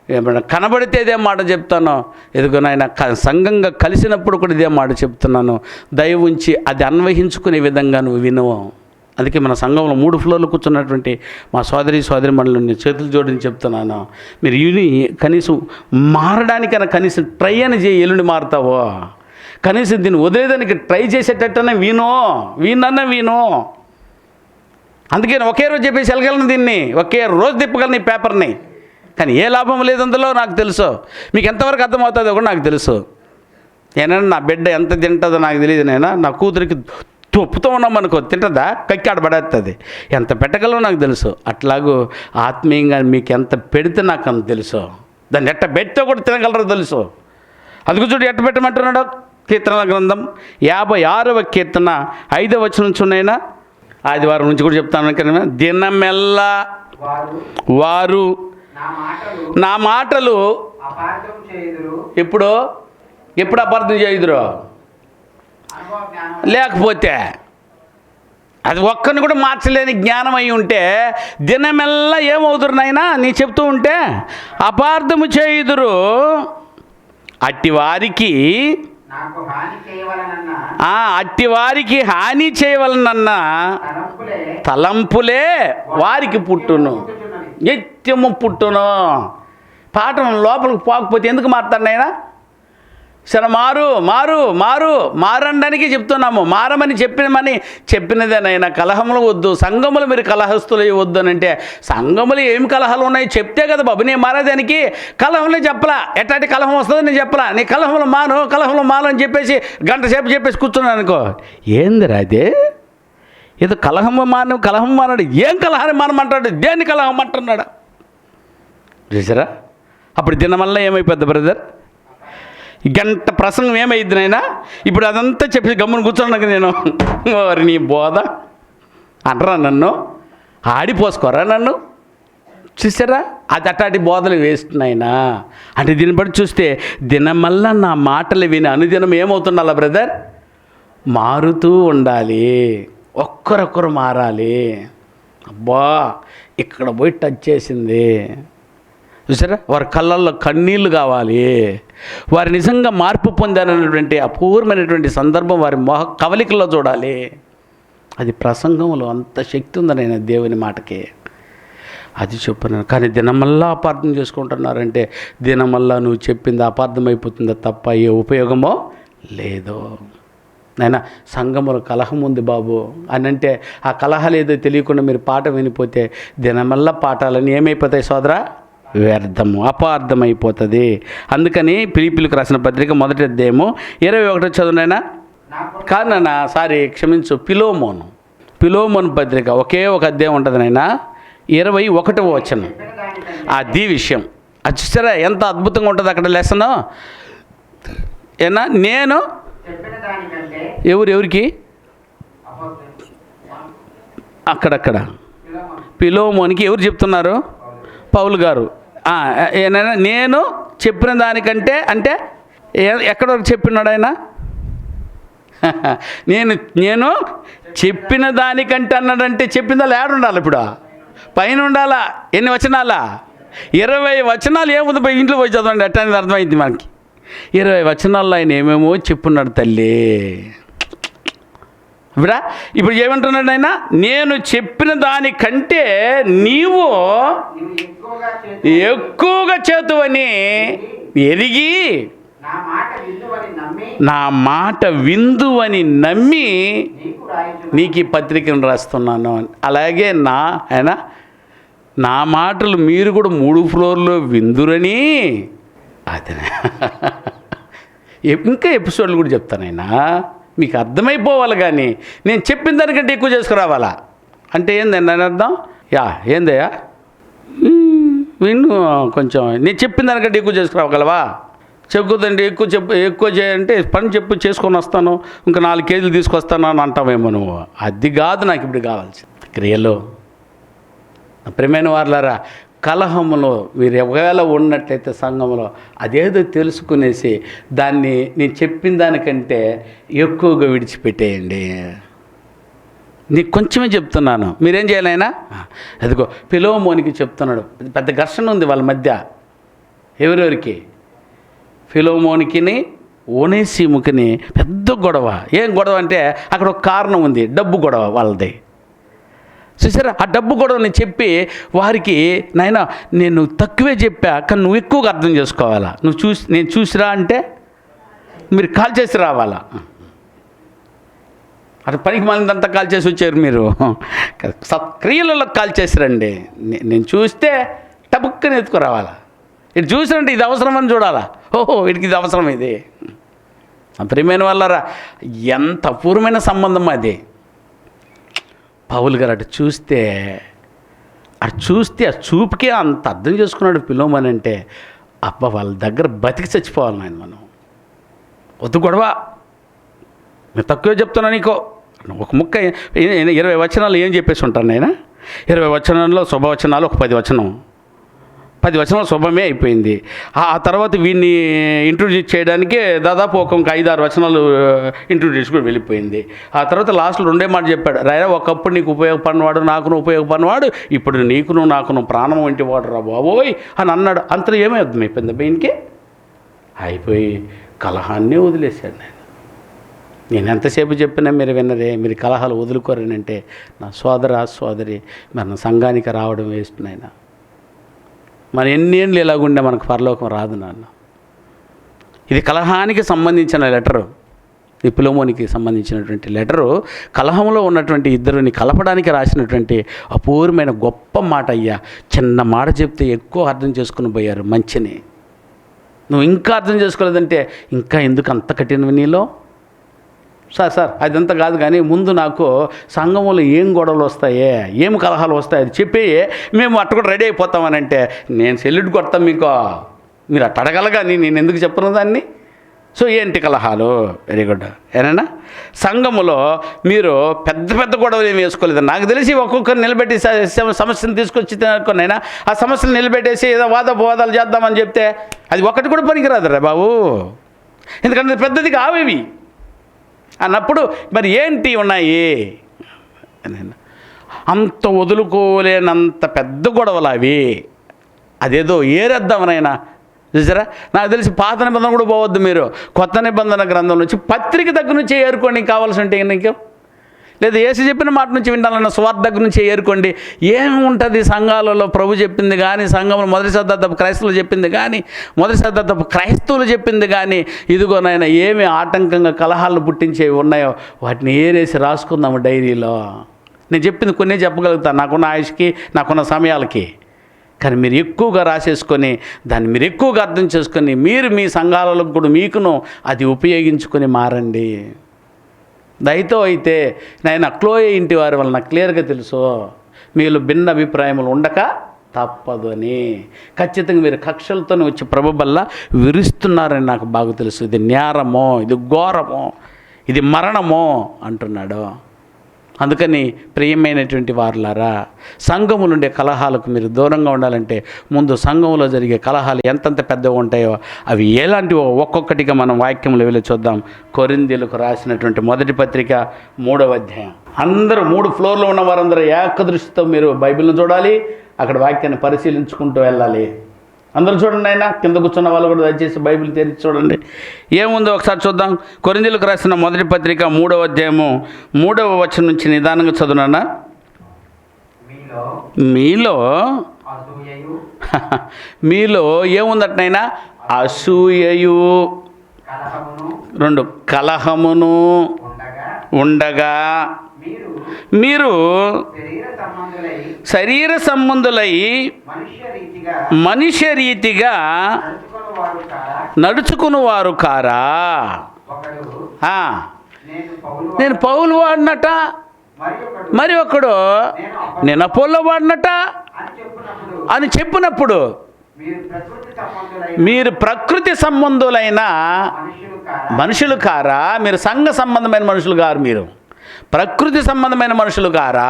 ఏమన్నా కనబడితే ఇదే మాట చెప్తాను. ఎదుగు నాయన సంఘంగా కలిసినప్పుడు కూడా ఇదే మాట చెప్తున్నాను. దయ ఉంచి అది అన్వయించుకునే విధంగా నువ్వు వినువు. అందుకే మన సంఘంలో 3 ఫ్లోర్లు కూర్చున్నటువంటి మా సోదరి మండలిని చేతులు జోడించి చెప్తున్నాను, మీరు ఇవి కనీసం మారడానికైనా కనీసం ట్రై అని చేయి. ఎల్లుండి మారుతావో కనీసం దీన్ని వదిలేదానికి ట్రై చేసేటట్టనే వినో. అందుకని ఒకే రోజు చెప్పేసి వెళ్ళగలను, దీన్ని ఒకే రోజు తిప్పగలను ఈ పేపర్ని. కానీ ఏ లాభం లేదు అందులో నాకు తెలుసు. మీకు ఎంతవరకు అర్థమవుతుందో కూడా నాకు తెలుసు. ఏనైనా నా బిడ్డ ఎంత తింటుందో నాకు తెలియదు. నా కూతురికి తొప్పుతూ ఉన్నాం అనుకో, తింటుందా? కక్కి ఆడబడేస్తుంది. ఎంత పెట్టగలవో నాకు తెలుసు. అట్లాగూ ఆత్మీయంగా మీకు ఎంత పెడితే నాకు అంత తెలుసు. దాన్ని ఎట్ట పెడితే కూడా తినగలరో తెలుసు. అందుకు చూడు ఎట్ట పెట్టమంటున్నాడు. కీర్తనల గ్రంథం 56వ కీర్తన 5వ వచనం నుంచి ఉన్నాయినా, ఆదివారం నుంచి కూడా చెప్తాను కదా. దినమెల్లా వారు నా మాటలు ఎప్పుడు అపార్థం చేయుదురు, లేకపోతే అది ఒక్కరిని కూడా మార్చలేని జ్ఞానం అయి ఉంటే దినమెల్లా ఏమవుతురు నాయనా నీ చెప్తూ ఉంటే? అపార్థము చేయుదురు. అట్టివారికి హాని చేయవలనన్న తలంపులే వారికి పుట్టును, నిత్యము పుట్టును. పాఠం లోపలికి పోకపోతే ఎందుకు మారుతాడు నాయనా? సరే మారడానికి చెప్తున్నాము. మారమని చెప్పినదేనైనా. కలహములు వద్దు, సంఘములు మీరు కలహస్తులు వద్దు అని అంటే, సంఘములు ఏమి కలహాలు ఉన్నాయి చెప్తే కదా బాబు నేను మారేదానికి. కలహంలో చెప్పలా, ఎట్లాంటి కలహం వస్తుందో నేను చెప్పలా. నీ కలహంలో మాను అని చెప్పేసి గంట సేపు చెప్పేసి కూర్చున్నాను అనుకో, ఏందిరా అదే? ఏదో కలహం మానాడు. ఏం కలహాన్ని మానమంటాడు? దేన్ని కలహం అంటున్నాడు? చూసారా? అప్పుడు దినమల్లా ఏమైపోద్ది బ్రదర్? గంట ప్రసంగం ఏమైంది నాయనా? ఇప్పుడు అదంతా చెప్పి గమ్మున కూర్చోడానికి నేను వారి నీ బోధ అంటరా నన్ను? ఆడిపోసుకోరా నన్ను? చూసారా? అది అట్లాంటి బోధలు వేస్తున్నాయినా. అంటే దీన్ని బట్టి చూస్తే దినమల్లా నా మాటలు విని అనుదినం ఏమవుతుండాలా బ్రదర్? మారుతూ ఉండాలి. ఒక్కరొక్కరు మారాలి. అబ్బా ఇక్కడ పోయి టచ్ చేసింది చూసారా? వారి కళ్ళల్లో కన్నీళ్లు కావాలి. వారు నిజంగా మార్పు పొందారనేటువంటి అపూర్వమైనటువంటి సందర్భం వారి కవలికల్లో చూడాలి. అది ప్రసంగంలో అంత శక్తి ఉందనైనా దేవుని మాటకి. అది చెప్పను. కానీ దినమల్లా అపార్థం చేసుకుంటున్నారంటే దినమల్లా నువ్వు చెప్పింది అపార్థం అయిపోతుందా తప్ప ఏ ఉపయోగమో లేదు. నైనా సంఘములో కలహం ఉంది బాబు అని అంటే ఆ కలహాలు ఏదో తెలియకుండా మీరు పాట వినిపోతే దినమల్లా పాఠాలని ఏమైపోతాయి సోదరా? వ్యర్థము, అపార్థమైపోతుంది. అందుకని ఫిలిప్పీయులకు రాసిన పత్రిక 1వ అధ్యాయము 21 చదువునైనా కాదన్నా క్షమించు పిలోమోను పత్రిక ఒకే ఒక అధ్యాయం ఉంటుంది నాయనా, 21వ వచనం. అది విషయం. అది చూసారా ఎంత అద్భుతంగా ఉంటుంది అక్కడ లెసను. ఏనా నేను ఎవరికి అక్కడక్కడ పిలోమోనికి ఎవరు చెప్తున్నారు? పౌలు గారు. నేను చెప్పిన దానికంటే అంటే ఎక్కడ వరకు చెప్పినాడు ఆయన? నేను చెప్పిన దానికంటే అన్నాడంటే చెప్పిందా లేడు ఉండాలి. ఇప్పుడు పైన ఉండాలా? ఎన్ని వచనాలా? 20 వచనాలు. ఏముంది పోయి ఇంట్లో పోయి చదవండి, అట్లా అనేది అర్థమైంది మనకి. 20 వచనాల్లో ఆయన ఏమేమో చెప్పున్నాడు తల్లి. ఇప్పుడు ఏమంటున్నాడు ఆయన? నేను చెప్పిన దానికంటే నీవు ఎక్కువగా చేతువని ఎరిగి నా మాట విందువని నమ్మి నీకు ఈ పత్రికను రాస్తున్నాను. అలాగే నా మాటలు మీరు కూడా 3 ఫ్లోర్లో విందురని అతనే ఇంకా ఎపిసోడ్లు కూడా చెప్తానైనా మీకు అర్థమైపోవాలి. కానీ నేను చెప్పిన దానికంటే ఎక్కువ చేసుకురావాలా అంటే ఏందండి అని అర్థం? ఏందయ్యా విన్ను కొంచెం నేను చెప్పిన దానికంటే ఎక్కువ చేసుకురావగలవా? చెప్పుదండి ఎక్కువ చేయంటే పని చేసుకొని వస్తాను, ఇంకా 4 కేజీలు తీసుకొస్తాను అని అంటావేమో నువ్వు. అది కాదు నాకు ఇప్పుడు కావాల్సింది. క్రియలో ప్రియమైన వారులారా, కలహములో మీరు ఒకవేళ ఉన్నట్లయితే సంఘంలో అదేదో తెలుసుకునేసి దాన్ని నేను చెప్పిన దానికంటే ఎక్కువగా విడిచిపెట్టేయండి. నీకు కొంచెమే చెప్తున్నాను, మీరేం చేయాలైనా? అదిగో ఫిలోమోనికి చెప్తున్నాడు. పెద్ద ఘర్షణ ఉంది వాళ్ళ మధ్య. ఎవరెవరికి? ఫిలోమోనికిని ఓనేసిముకిని పెద్ద గొడవ. ఏం గొడవ అంటే అక్కడ ఒక కారణం ఉంది, డబ్బు గొడవ వాళ్ళది. చూసారా? ఆ డబ్బు గొడవ నేను చెప్పి వారికి నాయనా నేను తక్కువే చెప్పా కానీ నువ్వు ఎక్కువగా అర్థం చేసుకోవాలా, నేను చూసిరా అంటే మీరు కాల్ చేసి రావాలా. అటు పనికి మందంతా కాల్ చేసి వచ్చారు మీరు, సత్క్రియలలో కాల్ చేసిరండి. నేను చూస్తే టబుక్కని ఎత్తుకురావాలా, ఇటు చూసినంటే ఇది అవసరం అని చూడాలా, ఓహో వీడికి ఇది అవసరం, ఇది ప్రియమైన వాళ్ళరా ఎంత అపూర్వమైన సంబంధం అది. పౌలు గారు అటు చూస్తే ఆ చూపుకే అంత అర్థం చేసుకున్నాడు పిలవమని అంటే, అబ్బా వాళ్ళ దగ్గర బతికి చచ్చిపోవాలి నాయన మనం. వద్దు గొడవ, నేను తక్కువ చెప్తున్నా నీకో, ఒక ముక్క 20 వచనాలు ఏం చెప్పేసి ఉంటాను నేను. 20 వచనంలో శుభవచనాలు ఒక 10 వచనాలు శుభమే అయిపోయింది. ఆ తర్వాత వీడిని ఇంట్రొడ్యూస్ చేయడానికి దాదాపు ఒక 5-6 వచనాలు ఇంట్రొడ్యూస్ కూడా వెళ్ళిపోయింది. ఆ తర్వాత లాస్ట్లో 2 మాట చెప్పాడు, రాయా ఒకప్పుడు నీకు ఉపయోగపడినవాడు, నాకును ఉపయోగపడినవాడు, ఇప్పుడు నీకును నాకును ప్రాణం వంటి వాడు రా బాబోయ్ అని అన్నాడు. అంతలో ఏమీ అర్థమైపోయింది బయటికి అయిపోయి కలహాన్ని వదిలేశాడు. నేను ఎంతసేపు చెప్పినా మీరు విన్నరే, మీరు కలహాలు వదులుకోరనంటే నా సోదరి మరి నా సంఘానికి రావడం వేస్ట్ నాయన. మన ఎన్ని ఏళ్ళు ఇలాగుండే మనకు పరలోకం రాదు నాన్న. ఇది కలహానికి సంబంధించిన లెటరు, ఈ ఫిలెమోనుకి సంబంధించినటువంటి లెటరు. కలహంలో ఉన్నటువంటి ఇద్దరిని కలపడానికి రాసినటువంటి అపూర్వమైన గొప్ప మాట అయ్యా. చిన్న మాట చెప్తే ఎక్కువ అర్థం చేసుకుని పోయారు మంచిని. నువ్వు ఇంకా అర్థం చేసుకోలేదంటే ఇంకా ఎందుకు అంత కఠినవి నీలో? సార్ అదంతా కాదు, కానీ ముందు నాకు సంఘంలో ఏం గొడవలు వస్తాయే, ఏం కలహాలు వస్తాయి అది చెప్పేయే, మేము అట్ట కూడా రెడీ అయిపోతామని అంటే నేను సెల్యూట్ కొడతాం మీకు. మీరు అట్ట అడగల కానీ నేను ఎందుకు చెప్పను దాన్ని. సో ఏంటి కలహాలు? Very good. ఏనా సంఘములో మీరు పెద్ద గొడవలు ఏమి వేసుకోలేదు. నాకు తెలిసి ఒక్కొక్కరు నిలబెట్టి సమస్యను తీసుకొచ్చి తినకునైనా ఆ సమస్యను నిలబెట్టేసి ఏదో వాదాలు చేద్దామని చెప్తే అది ఒక్కటి కూడా పనికిరాదు రా బాబు. ఎందుకంటే పెద్దది కావేవి అన్నప్పుడు మరి ఏంటి ఉన్నాయి? అంత వదులుకోలేనంత పెద్ద గొడవలు అవి. అదేదో ఏరేద్దామనైనా చూసారా. నాకు తెలిసి పాత నిబంధన కూడా పోవద్దు మీరు, కొత్త నిబంధన గ్రంథం నుంచి పత్రిక దగ్గర నుంచి ఏరుకోండి కావాల్సి ఉంటే. నీకు లేదా యేసు చెప్పిన మాట నుంచి వినాలన్న స్వార్థ దగ్గర నుంచి ఏరుకోండి. ఏముంటుంది సంఘాలలో ప్రభు చెప్పింది కానీ, సంఘంలో మొదటి శతాబ్దపు క్రైస్తవులు చెప్పింది కానీ, మొదటి శతాబ్దపు క్రైస్తవులు చెప్పింది కానీ, ఇదిగోనైనా ఏమి ఆటంకంగా కలహాలను పుట్టించేవి ఉన్నాయో వాటిని ఏరేసి రాసుకుందాము డైరీలో. నేను చెప్పింది కొన్ని చెప్పగలుగుతాను నాకున్న ఆయుష్కి, నాకున్న సమయాలకి. కానీ మీరు ఎక్కువగా రాసేసుకొని దాన్ని మీరు ఎక్కువగా అర్థం చేసుకొని మీరు మీ సంఘాలలో కూడా మీకును అది ఉపయోగించుకొని మారండి. దయతో అయితే నేను క్లోయే ఇంటి వారి వల్ల నాకు క్లియర్గా తెలుసు మీరు భిన్న అభిప్రాయములు ఉండక తప్పదు అని. ఖచ్చితంగా మీరు కక్షలతోనే వచ్చి ప్రభు వల్ల విరుస్తున్నారని నాకు బాగా తెలుసు. ఇది నేరమో, ఇది ఘోరమో, ఇది మరణమో అంటున్నాడు. అందుకని ప్రియమైనటువంటి వారులారా, సంఘములుండే కలహాలకు మీరు దూరంగా ఉండాలంటే ముందు సంఘంలో జరిగే కలహాలు ఎంతంత పెద్దగా ఉంటాయో అవి ఎలాంటివో ఒక్కొక్కటిగా మనం వాక్యంలో వెళ్ళి చూద్దాం. కొరింథీయులకు రాసినటువంటి మొదటి పత్రిక 3వ అధ్యాయం. అందరూ 3 ఫ్లోర్లో ఉన్న వారందరూ ఏకదృష్టితో మీరు బైబిల్ని చూడాలి, అక్కడ వాక్యాన్ని పరిశీలించుకుంటూ వెళ్ళాలి. అందరూ చూడండి అయినా, కింద కూర్చున్న వాళ్ళు కూడా దయచేసి బైబిల్ తెరిచి చూడండి ఏముందో ఒకసారి చూద్దాం. కొరింథీయులకు రాసిన మొదటి పత్రిక 3వ అధ్యాయము 3వ వచనం నుంచి నిదానంగా చదువునా. మీలో ఏముందటనైనా అసూయయు 2 కలహమును ఉండగా మీరు శరీర సంబంధులై మనుష్య రీతిగా నడుచుకునివారు కారా? నేను పౌలు వాడినట, మరి ఒకడు నేను అపోల్లో వాడినట అని చెప్పినప్పుడు మీరు ప్రకృతి సంబంధులైన మనుషులు కారా? మీరు సంఘ సంబంధమైన మనుషులు కారు, మీరు ప్రకృతి సంబంధమైన మనుషులు కారా?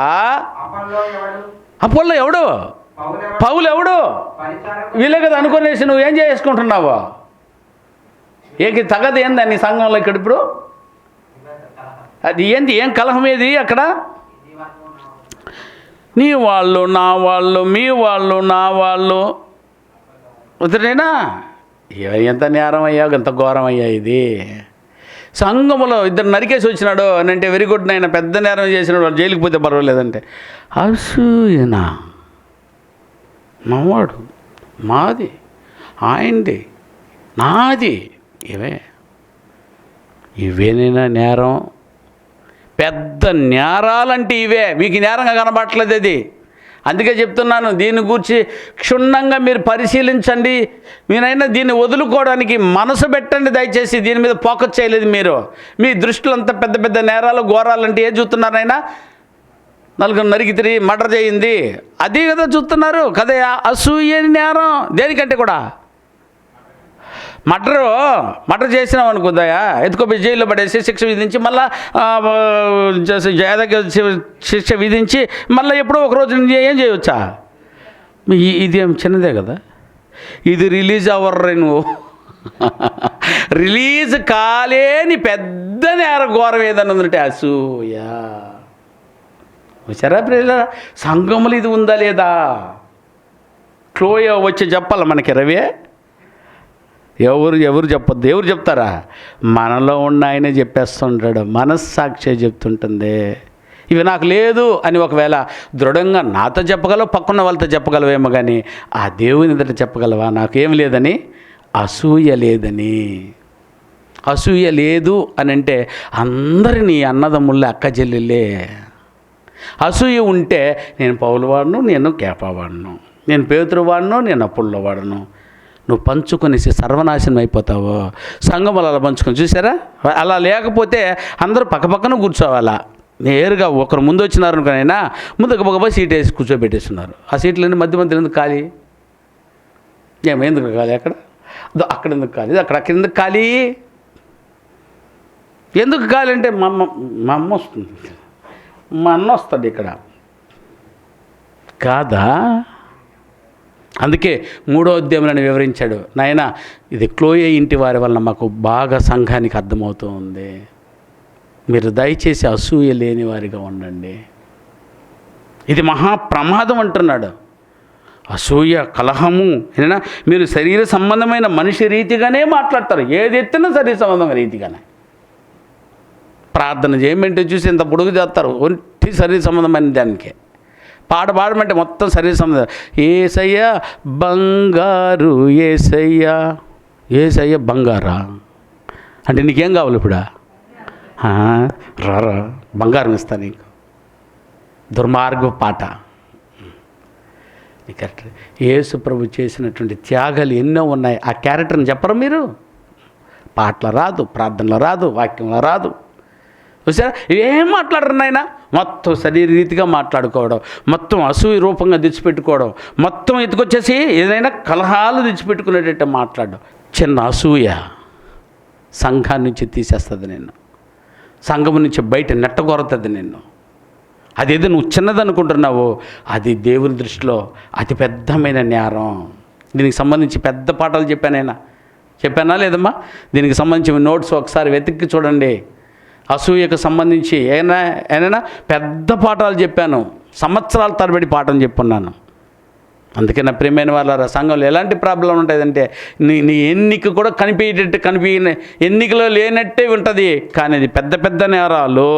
అపోల్లో ఎవడు? పౌలు ఎవడు? వీళ్ళే కదా అనుకునేసి నువ్వేం చేసుకుంటున్నావు? తగదు ఏంది నీ సంఘంలో ఇక్కడ ఇప్పుడు? అది ఏంది? ఏం కలహం ఏది అక్కడ? నీ వాళ్ళు నా వాళ్ళు, మీ వాళ్ళు నా వాళ్ళు, వదిలేనా? ఎంత నేరం అయ్యా, ఎంత ఘోరం అయ్యా ఇది. సంఘములో 2 నరికేసి వచ్చినాడు అని అంటే వెరీ గుడ్, నాయన పెద్ద నేరం చేసినాడు, వాళ్ళు జైలుకి పోతే పర్వాలేదంటే అసూయనా? మావాడు, మాది, ఆయనది, నాది, ఇవేనైనా నేరం? పెద్ద నేరాలంటే ఇవే. మీకు నేరంగా కనబడట్లేదు అది. అందుకే చెప్తున్నాను, దీని గురించి క్షుణ్ణంగా మీరు పరిశీలించండి. మీరైనా దీన్ని వదులుకోవడానికి మనసు పెట్టండి దయచేసి. దీని మీద ఫోకస్ చేయలేదు మీరు. మీ దృష్టిలో అంతా పెద్ద పెద్ద నేరాలు ఘోరాలంటే ఏం చూస్తున్నారైనా? నలుగురు నరికితిరి, మర్డర్ చేయింది, అది కదా చూస్తున్నారు కదా. అసూయ నేరం దేనికంటే కూడా. మర్డర్ చేసినాం అనుకుందాయా, ఎత్తుకోపోయి జైల్లో పడేసి శిక్ష విధించి మళ్ళీ శిక్ష విధించి మళ్ళీ ఎప్పుడో ఒకరోజు ఏం చేయవచ్చా? ఇదేం చిన్నదే కదా. ఇది రిలీజ్ అవ్వర్రే నువ్వు. రిలీజ్ కాలేని పెద్ద నేర ఘోరం ఏదన్నా ఉందంటే అసూయ. వచ్చారా ప్రియుల? సంఘములు ఇది ఉందా లేదా? క్లోయ వచ్చి చెప్పాలి మనకి రవి. ఎవరు చెప్పొద్దు. ఎవరు చెప్తారా? మనలో ఉన్న ఆయనే చెప్పేస్తుంటాడు. మనస్సాక్షి చెప్తుంటుంది. ఇవి నాకు లేదు అని ఒకవేళ దృఢంగా నాతో చెప్పగలవు, పక్కన వాళ్ళతో చెప్పగలవేమో, కానీ ఆ దేవుని ఎదుట చెప్పగలవా నాకేం లేదని? అసూయ లేదని. అసూయ లేదు అని అంటే అందరినీ అన్నదమ్ముళ్ళే, అక్క చెల్లెళ్ళే. అసూయ ఉంటే నేను పౌలు వాడను, నేను కేపా వాడను, నేను పేతురు వాడను, నేను అప్పుల్లో వాడను. నువ్వు పంచుకొనేసి సర్వనాశనం అయిపోతావు. సంఘం అలా పంచుకొని చూసారా? అలా లేకపోతే అందరూ పక్కపక్కన కూర్చోవాలా. నేరుగా ఒకరు ముందు వచ్చినారు అనుకునైనా ముందు ఒక సీట్ వేసి కూర్చోబెట్టేస్తున్నారు. ఆ సీట్లన్నీ మధ్య ఎందుకు ఖాళీ? ఎందుకు ఖాళీ? అక్కడ ఎందుకు ఖాళీ? అక్కడ ఎందుకు ఖాళీ? ఎందుకు ఖాళీ అంటే మా అమ్మ వస్తుంది, మా అన్న వస్తాడు ఇక్కడ కాదా? అందుకే 3వ అధ్యాయంలో వివరించాడు, నాయన ఇది క్లోయే ఇంటి వారి వలన మాకు బాగా సంఘానికి అర్థమవుతూ ఉంది. మీరు దయచేసి అసూయ లేని వారిగా ఉండండి. ఇది మహాప్రమాదం అంటున్నాడు. అసూయ, కలహము ఏనా? మీరు శరీర సంబంధమైన మనిషి రీతిగానే మాట్లాడతారు. ఏది ఎత్తినా శరీర సంబంధమైన రీతిగానే. ప్రార్థన చేయమంటే చూసి ఇంత పొడుగు చేస్తారు, ఒంటి శరీర సంబంధమైన దానికే. పాడమంటే మొత్తం శరీర సంబంధం. ఏసయ్య బంగారు, ఏసయ్య బంగారా అంటే నీకేం కావాలి ఇప్పుడు? రారా బంగారం ఇస్తా నీకు. దుర్మార్గ పాట. కరెక్ట్. యేసు ప్రభు చేసినటువంటి త్యాగాలు ఎన్నో ఉన్నాయి. ఆ క్యారెక్టర్ని చెప్పరు మీరు? పాటలు రాదు, ప్రార్థనలు రాదు, వాక్యంలో రాదు. చూసారా? ఏం మాట్లాడరు నాయన. మొత్తం శరీర రీతిగా మాట్లాడుకోవడం, మొత్తం అసూయ రూపంగా తెచ్చిపెట్టుకోవడం, మొత్తం ఎత్తుకొచ్చేసి ఏదైనా కలహాలు తెచ్చిపెట్టుకునేటట్టు మాట్లాడడం. చిన్న అసూయ సంఘాన్ని నుంచి తీసేస్తుంది నిన్ను, సంఘం నుంచి బయట నెట్టగొరుతుంది నిన్ను. అదేదో నువ్వు చిన్నదనుకుంటున్నావు, అది దేవుని దృష్టిలో అతి పెద్దమైన నేరం. దీనికి సంబంధించి పెద్ద పాఠాలు చెప్పానా లేదమ్మా? దీనికి సంబంధించి నోట్స్ ఒకసారి వెతికి చూడండి. అసూయకు సంబంధించి ఏమైనా పెద్ద పాఠాలు చెప్పాను, సంవత్సరాల తరబడి పాఠం చెప్పున్నాను. అందుకే నా ప్రియమైన వాళ్ళ సంఘంలో ఎలాంటి ప్రాబ్లం ఉంటుందంటే నీ ఎన్నిక కూడా కనిపించే ఎన్నికలో లేనట్టే ఉంటుంది, కానీ అది పెద్ద పెద్ద నేరాలు.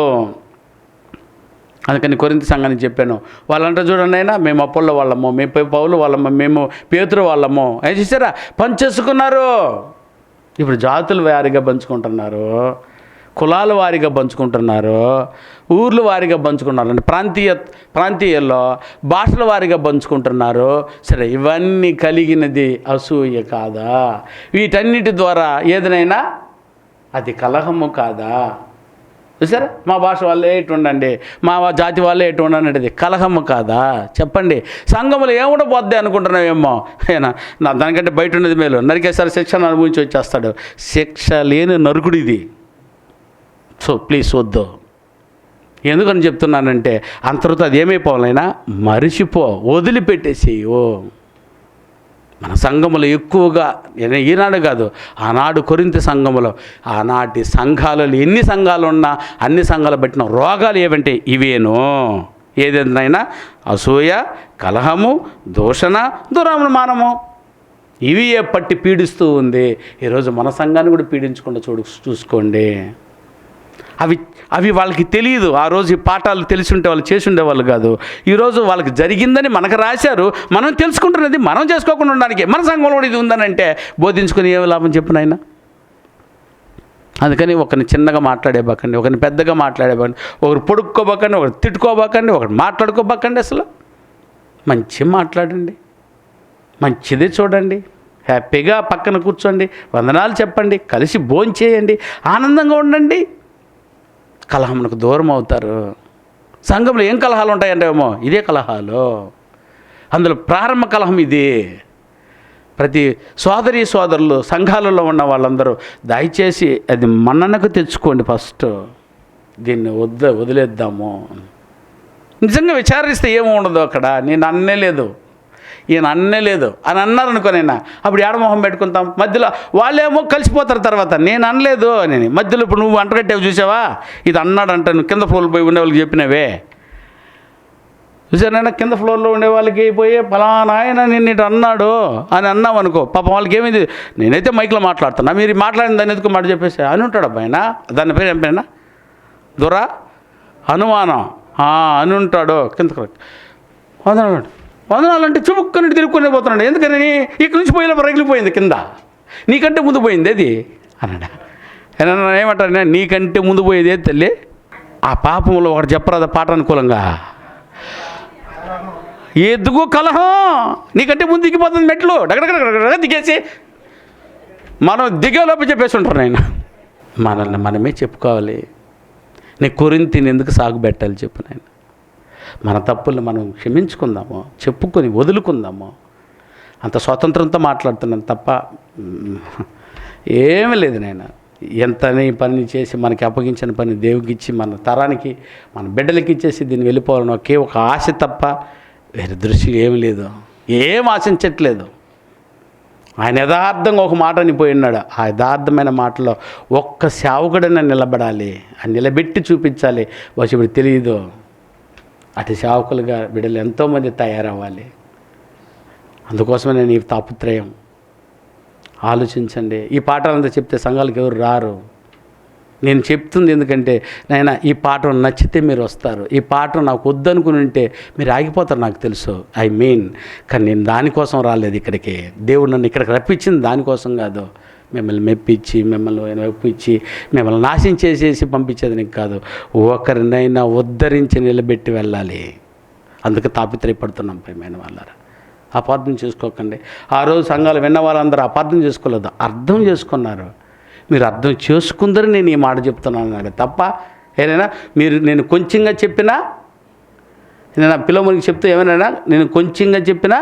అందుకని కొరింథీ సంఘానికి చెప్పాను, వాళ్ళంటే చూడండి అయినా మేము అపోల్లో వాళ్ళము, మేము పౌలు వాళ్ళము, మేము పేతురు వాళ్ళము. ఏం చేశారా? పంచేసుకున్నారు. ఇప్పుడు జాతుల వారిగా పంచుకుంటున్నారు, కులాల వారిగా పంచుకుంటున్నారు, ఊర్ల వారిగా పంచుకున్నారు, అంటే ప్రాంతీయాల్లో భాషల వారిగా పంచుకుంటున్నారు. సరే, ఇవన్నీ కలిగినది అసూయ కాదా? వీటన్నిటి ద్వారా ఏదైనా అది కలహము కాదా? చూసారా? మా భాష వాళ్ళే ఎటు ఉండండి, మా జాతి వాళ్ళే ఎటు ఉండండి అంటే కలహము కాదా? చెప్పండి. సంఘములు ఏముండబోద్ది అనుకుంటున్నావేమో. అయినా దానికంటే బయట ఉన్నది మేలు. నరికేసారి శిక్షను అనుభవించి వచ్చేస్తాడు. శిక్ష లేని నరుకుడు ఇది. సో ప్లీజ్ వద్దు. ఎందుకని చెప్తున్నానంటే అంతటితో అది ఏమైపోవాలైనా మరిచిపో, వదిలిపెట్టేసేయో. మన సంఘములు ఎక్కువగా ఈనాడు కాదు, ఆనాడు కొరింథీ సంఘములో, ఆనాటి సంఘాలలో ఎన్ని సంఘాలు ఉన్నా అన్ని సంఘాలు పెట్టిన రోగాలు ఏవంటే ఇవేను. ఏదైనా అసూయ, కలహము, దూషణ, దురానుమానము, ఇవి పట్టి పీడిస్తూ ఉంది. ఈరోజు మన సంఘాన్ని కూడా పీడించకుండా చూసుకోండి. అవి వాళ్ళకి తెలియదు. ఆ రోజు ఈ పాఠాలు తెలిసి ఉంటే వాళ్ళు చేసి ఉండేవాళ్ళు కాదు. ఈరోజు వాళ్ళకి జరిగిందని మనకు రాశారు, మనం తెలుసుకుంటున్నది మనం చేసుకోకుండా ఉండడానికి. మన సంఘంలో కూడా ఇది ఉందనంటే బోధించుకుని ఏమి లాభం చెప్పిన ఆయన? అందుకని ఒకరిని చిన్నగా మాట్లాడేబాకండి, ఒకరిని పెద్దగా మాట్లాడేబాకండి, ఒకరు పొడుక్కోబాకండి, ఒకరు తిట్టుకోబాకండి, ఒకరు మాట్లాడుకోబాకండి. అసలు మంచిగా మాట్లాడండి, మంచిదే చూడండి, హ్యాపీగా పక్కన కూర్చోండి, వందనాలు చెప్పండి, కలిసి భోంచేయండి, ఆనందంగా ఉండండి. కలహమునకు దూరం అవుతారు. సంఘంలో ఏం కలహాలు ఉంటాయంటే ఏమో ఇదే కలహాలు. అందులో ప్రారంభ కలహం ఇది. ప్రతి సోదరీ సోదరులు సంఘాలలో ఉన్న వాళ్ళందరూ దయచేసి అది మన్ననకు తెచ్చుకోండి. ఫస్ట్ దీన్ని వదిలేద్దాము. నిజంగా విచారిస్తే ఏమి ఉండదు అక్కడ. నేను అన్నేలేదు, ఈయన అన్నేలేదు అని అన్నారు అనుకోనైనా, అప్పుడు ఏడమొహం పెట్టుకుంటాం. మధ్యలో వాళ్ళేమో కలిసిపోతారు. తర్వాత నేను అనలేదు అని మధ్యలో ఇప్పుడు నువ్వు అంటగట్టేవి చూసావా, ఇది అన్నాడంట, నువ్వు కింద ఫ్లోర్లో పోయి ఉండే వాళ్ళకి చెప్పినవే చూసానైనా, కింద ఫ్లోర్లో ఉండే వాళ్ళకి పోయి ఫలానా ఆయన నిన్ను ఇటు అన్నాడు అని అన్నావు అనుకో, పాపం వాళ్ళకి ఏమైంది, నేనైతే మైక్లో మాట్లాడుతున్నా, మీరు మాట్లాడిన దాన్ని ఎందుకు మాట చెప్పేసి అని ఉంటాడు అబ్బాయినా. దాని పేరు ఏం పేరైనా అనుమానం అని ఉంటాడు. కింద వందనాలు అంటే చుముక్కని తిరుక్కునే పోతున్నాడు. ఎందుకని ఇక్కడి నుంచి పోయేలా రగిలిపోయింది కింద, నీకంటే ముందు పోయింది అది అన్నాడు. ఏమంటారు, నీకంటే ముందు పోయేది ఏది తల్లి, ఆ పాపంలో ఒకటి చెప్పరాదా పాట అనుకూలంగా, ఎదుగు కలహం నీకంటే ముందు దిగిపోతుంది, మెట్లు డగడగడగడ దిగేసి మనం దిగేలోపు చెప్పేసి ఉంటారు. ఆయన మనల్ని మనమే చెప్పుకోవాలి. నీ కొరింతిని ఎందుకు సాగు పెట్టాలి చెప్పు నాయన. మన తప్పుల్ని మనం క్షమించుకుందాము, చెప్పుకొని వదులుకుందాము. అంత స్వాతంత్రంతో మాట్లాడుతున్నాను తప్ప ఏమీ లేదు నాయన. ఎంతని పని చేసి మనకి అప్పగించిన పని దేవుడికి ఇచ్చి మన తరానికి మన బిడ్డలకి ఇచ్చేసి దీన్ని వెళ్ళిపోవాలని ఒకే ఒక ఆశ తప్ప వేరే దృష్టి ఏమి లేదు, ఏం ఆశించట్లేదు. ఆయన యథార్థంగా ఒక మాట అనిపోయినాడు. ఆ యథార్థమైన మాటలో ఒక్క సేవకుడైనా నిలబడాలి, ఆ నిలబెట్టి చూపించాలి. బహుశా ఇప్పుడు తెలియదు. అటు సేవకులుగా బిడ్డలు ఎంతోమంది తయారవ్వాలి. అందుకోసమే నేను ఈ తాపత్రయం. ఆలోచించండి. ఈ పాఠాలంతా చెప్తే సంఘాలకు ఎవరు రారు. నేను చెప్తుంది ఎందుకంటే నాయన ఈ పాఠం నచ్చితే మీరు వస్తారు, ఈ పాఠం నాకు వద్దనుకుని ఉంటే మీరు ఆగిపోతారు నాకు తెలుసు. కానీ నేను దానికోసం రాలేదు ఇక్కడికి. దేవుడు నన్ను ఇక్కడికి రప్పించింది దానికోసం కాదు. మిమ్మల్ని మెప్పించి మిమ్మల్ని ఒప్పించి మిమ్మల్ని నాశనం చేసేసి పంపించేది నీకు కాదు. ఒకరినైనా ఉద్ధరించి నిలబెట్టి వెళ్ళాలి. అందుకు తాపిత్రయపడుతున్నాం ప్రియమైన వాళ్ళారా. అపార్థం చేసుకోకండి. ఆ రోజు సంఘాలు విన్న వాళ్ళందరూ అపార్థం చేసుకోలేదు, అర్థం చేసుకున్నారు. మీరు అర్థం చేసుకుందరని నేను ఈ మాట చెప్తున్నాను అన్నాడు తప్ప ఏదైనా మీరు నేను కొంచెంగా చెప్పినా, నేను పిల్లలకి చెప్తే ఏమైనా నేను కొంచెంగా చెప్పినా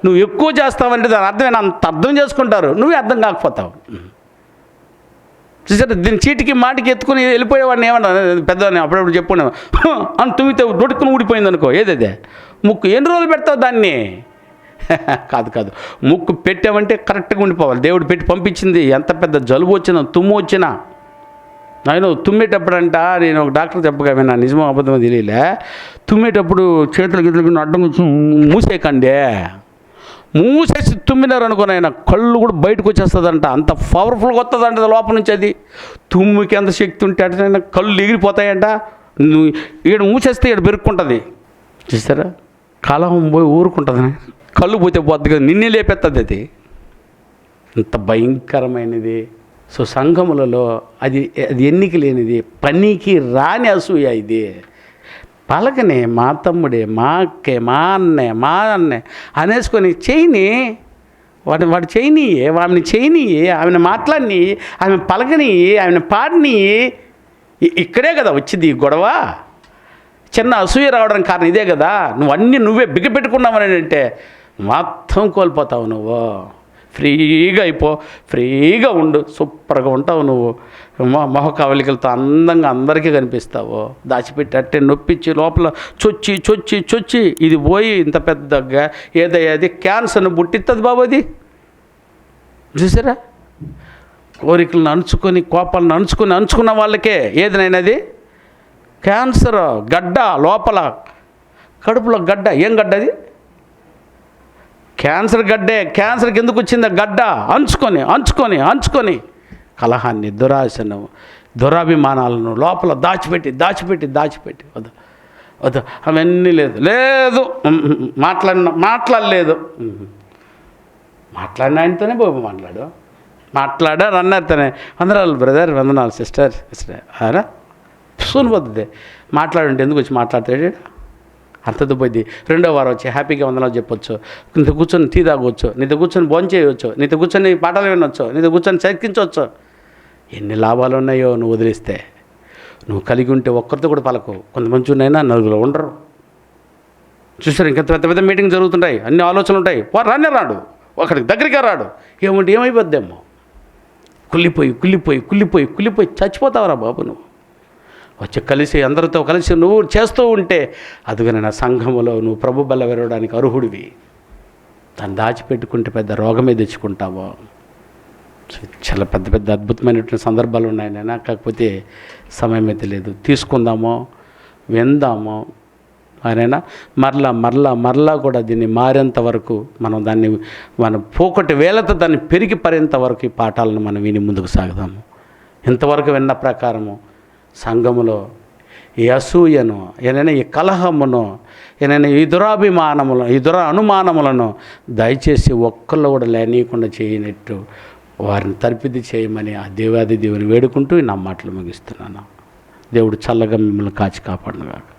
నువ్వు ఎక్కువ చేస్తావంటే దాని అర్థం అంత అర్థం చేసుకుంటారు, నువ్వే అర్థం కాకపోతావు. చూసారు, దీని చీటికి మాటికి ఎత్తుకుని వెళ్ళిపోయేవాడిని ఏమన్నా పెద్దవాడిని అప్పుడప్పుడు చెప్పుకున్నావు అని తుమ్మితే రొడుక్కుని ఊడిపోయింది అనుకో, ఏదేదే ముక్కు ఎన్ని రోజులు పెడతావు దాన్ని? కాదు, ముక్కు పెట్టావంటే కరెక్ట్గా ఉండిపోవాలి. దేవుడు పెట్టి పంపించింది. ఎంత పెద్ద జలుబు వచ్చినా తుమ్ము వచ్చినా నేను తుమ్మేటప్పుడంట, నేను ఒక డాక్టర్ చెప్పగా విన్నా, నిజమో అబద్ధమో తెలియలే, తుమ్మేటప్పుడు చేతులు గిట్లకి అడ్డం వచ్చి మూసేయకండి. మూసేసి తుమ్మినారు అనుకుని ఆయన కళ్ళు కూడా బయటకు వచ్చేస్తుందంట. అంత పవర్ఫుల్గా వస్తుందంట లోపల నుంచి. అది తుమ్ముకి ఎంత శక్తి ఉంటే అంటే కళ్ళు ఎగిరిపోతాయంట. ఈడ మూసేస్తే ఈడ బెరుక్కుంటుంది. చూస్తారా, కలహం పోయి ఊరుకుంటుంది. కళ్ళు పోతే పోద్ది కదా, నిన్నే లేపెత్తది. అది అంత భయంకరమైనది. సో సంఘములలో అది ఎన్నిక లేనిది, పనికి రాని అసూయ ఇది. పలకనే మా తమ్ముడే, మా అక్కే, మా అన్నే, మా అన్నే అనేసుకొని చేయని వాడు చేయని, ఆమెను చేయని, ఆమెను మాట్లాడిని, ఆమె పలకని, ఆమెను పాడిని. ఇక్కడే కదా వచ్చింది ఈ గొడవ. చిన్న అసూయ రావడానికి కారణం ఇదే కదా. నువ్వే బిగపెట్టుకున్నావని అంటే మొత్తం కోల్పోతావు. నువ్వు ఫ్రీగా ఫ్రీగా ఉండు, సూపర్గా ఉంటావు. నువ్వు మొహ కవలికలతో అందంగా అందరికీ కనిపిస్తావు. దాచిపెట్టి అట్టే నొప్పించి లోపల చొచ్చి ఇది పోయి ఇంత పెద్దగా ఏదయ్యాది క్యాన్సర్ను పుట్టిస్తుంది బాబు. అది చూసారా, కోరికలను అణుచుకొని కోపాలను అణుచుకున్న వాళ్ళకే ఏదైనాది క్యాన్సర్ గడ్డ, లోపల కడుపులో గడ్డ. ఏం గడ్డ అది? క్యాన్సర్ గడ్డే. క్యాన్సర్కి ఎందుకు వచ్చింది గడ్డ? అంచుకొని కలహాన్ని, దురాశను, దురాభిమానాలను లోపల దాచిపెట్టి వద్దు అవన్నీ లేదు మాట్లాడలేదు. మాట్లాడిన ఆయనతోనే బాబు మాట్లాడు. మాట్లాడారు అన్నారు తనే. వందనాలు బ్రదర్, వందనాలు సిస్టర్ అరా సూనిపోతుంది. మాట్లాడుంటే ఎందుకు వచ్చి మాట్లాడతాడు, అంతతో పోయింది. రెండో వారం వచ్చి హ్యాపీగా వందనాలు చెప్పొచ్చు, నీతో కూర్చొని టీ తాగొచ్చు, నీతో కూర్చొని భోజనం చేయవచ్చు, నీతో కూర్చొని పాటలు వినొచ్చు, నీతో కూర్చొని చర్చించవచ్చు. ఎన్ని లాభాలు ఉన్నాయో నువ్వు వదిలేస్తే. నువ్వు కలిగి ఉంటే ఒక్కరితో కూడా పలకు. కొంతమంది చూడైనా నలుగురు ఉండరు. చూసారు, ఇంకా పెద్ద పెద్ద మీటింగ్ జరుగుతుంటాయి, అన్ని ఆలోచనలు ఉంటాయి. రానే రాడు, ఒకడికి దగ్గరికి రాడు. ఏమైపోద్దేమో, కుళ్ళిపోయి చచ్చిపోతావురా బాబు. నువ్వు వచ్చి కలిసి అందరితో కలిసి నువ్వు చేస్తూ ఉంటే అదుగనైనా సంఘములో నువ్వు ప్రభు బల్ల విరవడానికి అర్హుడివి. దాన్ని దాచిపెట్టుకుంటే పెద్ద రోగమే తెచ్చుకుంటావో. చాలా పెద్ద పెద్ద అద్భుతమైనటువంటి సందర్భాలు ఉన్నాయి నాయన. కాకపోతే సమయం అయితే లేదు. తీసుకుందామో విందామో అయినా మరలా కూడా దీన్ని మారేంత వరకు మనం పోకటి వేలతో దాన్ని పెరిగి పరేంత వరకు ఈ పాఠాలను మనం విని ముందుకు సాగుదాము. ఇంతవరకు విన్న ప్రకారము సంఘములో ఈ అసూయను, ఏదైనా ఈ కలహమును, ఏదైనా ఈ దురాభిమానములను, ఈ అనుమానములను దయచేసి ఒక్కళ్ళు కూడా లేనీయకుండా చేయనట్టు వారిని తరిపిది చేయమని ఆ దేవాది దేవుని వేడుకుంటూ నా మాటలు ముగిస్తున్నాను. దేవుడు చల్లగా మిమ్మల్ని కాచి కాపాడునుగాక.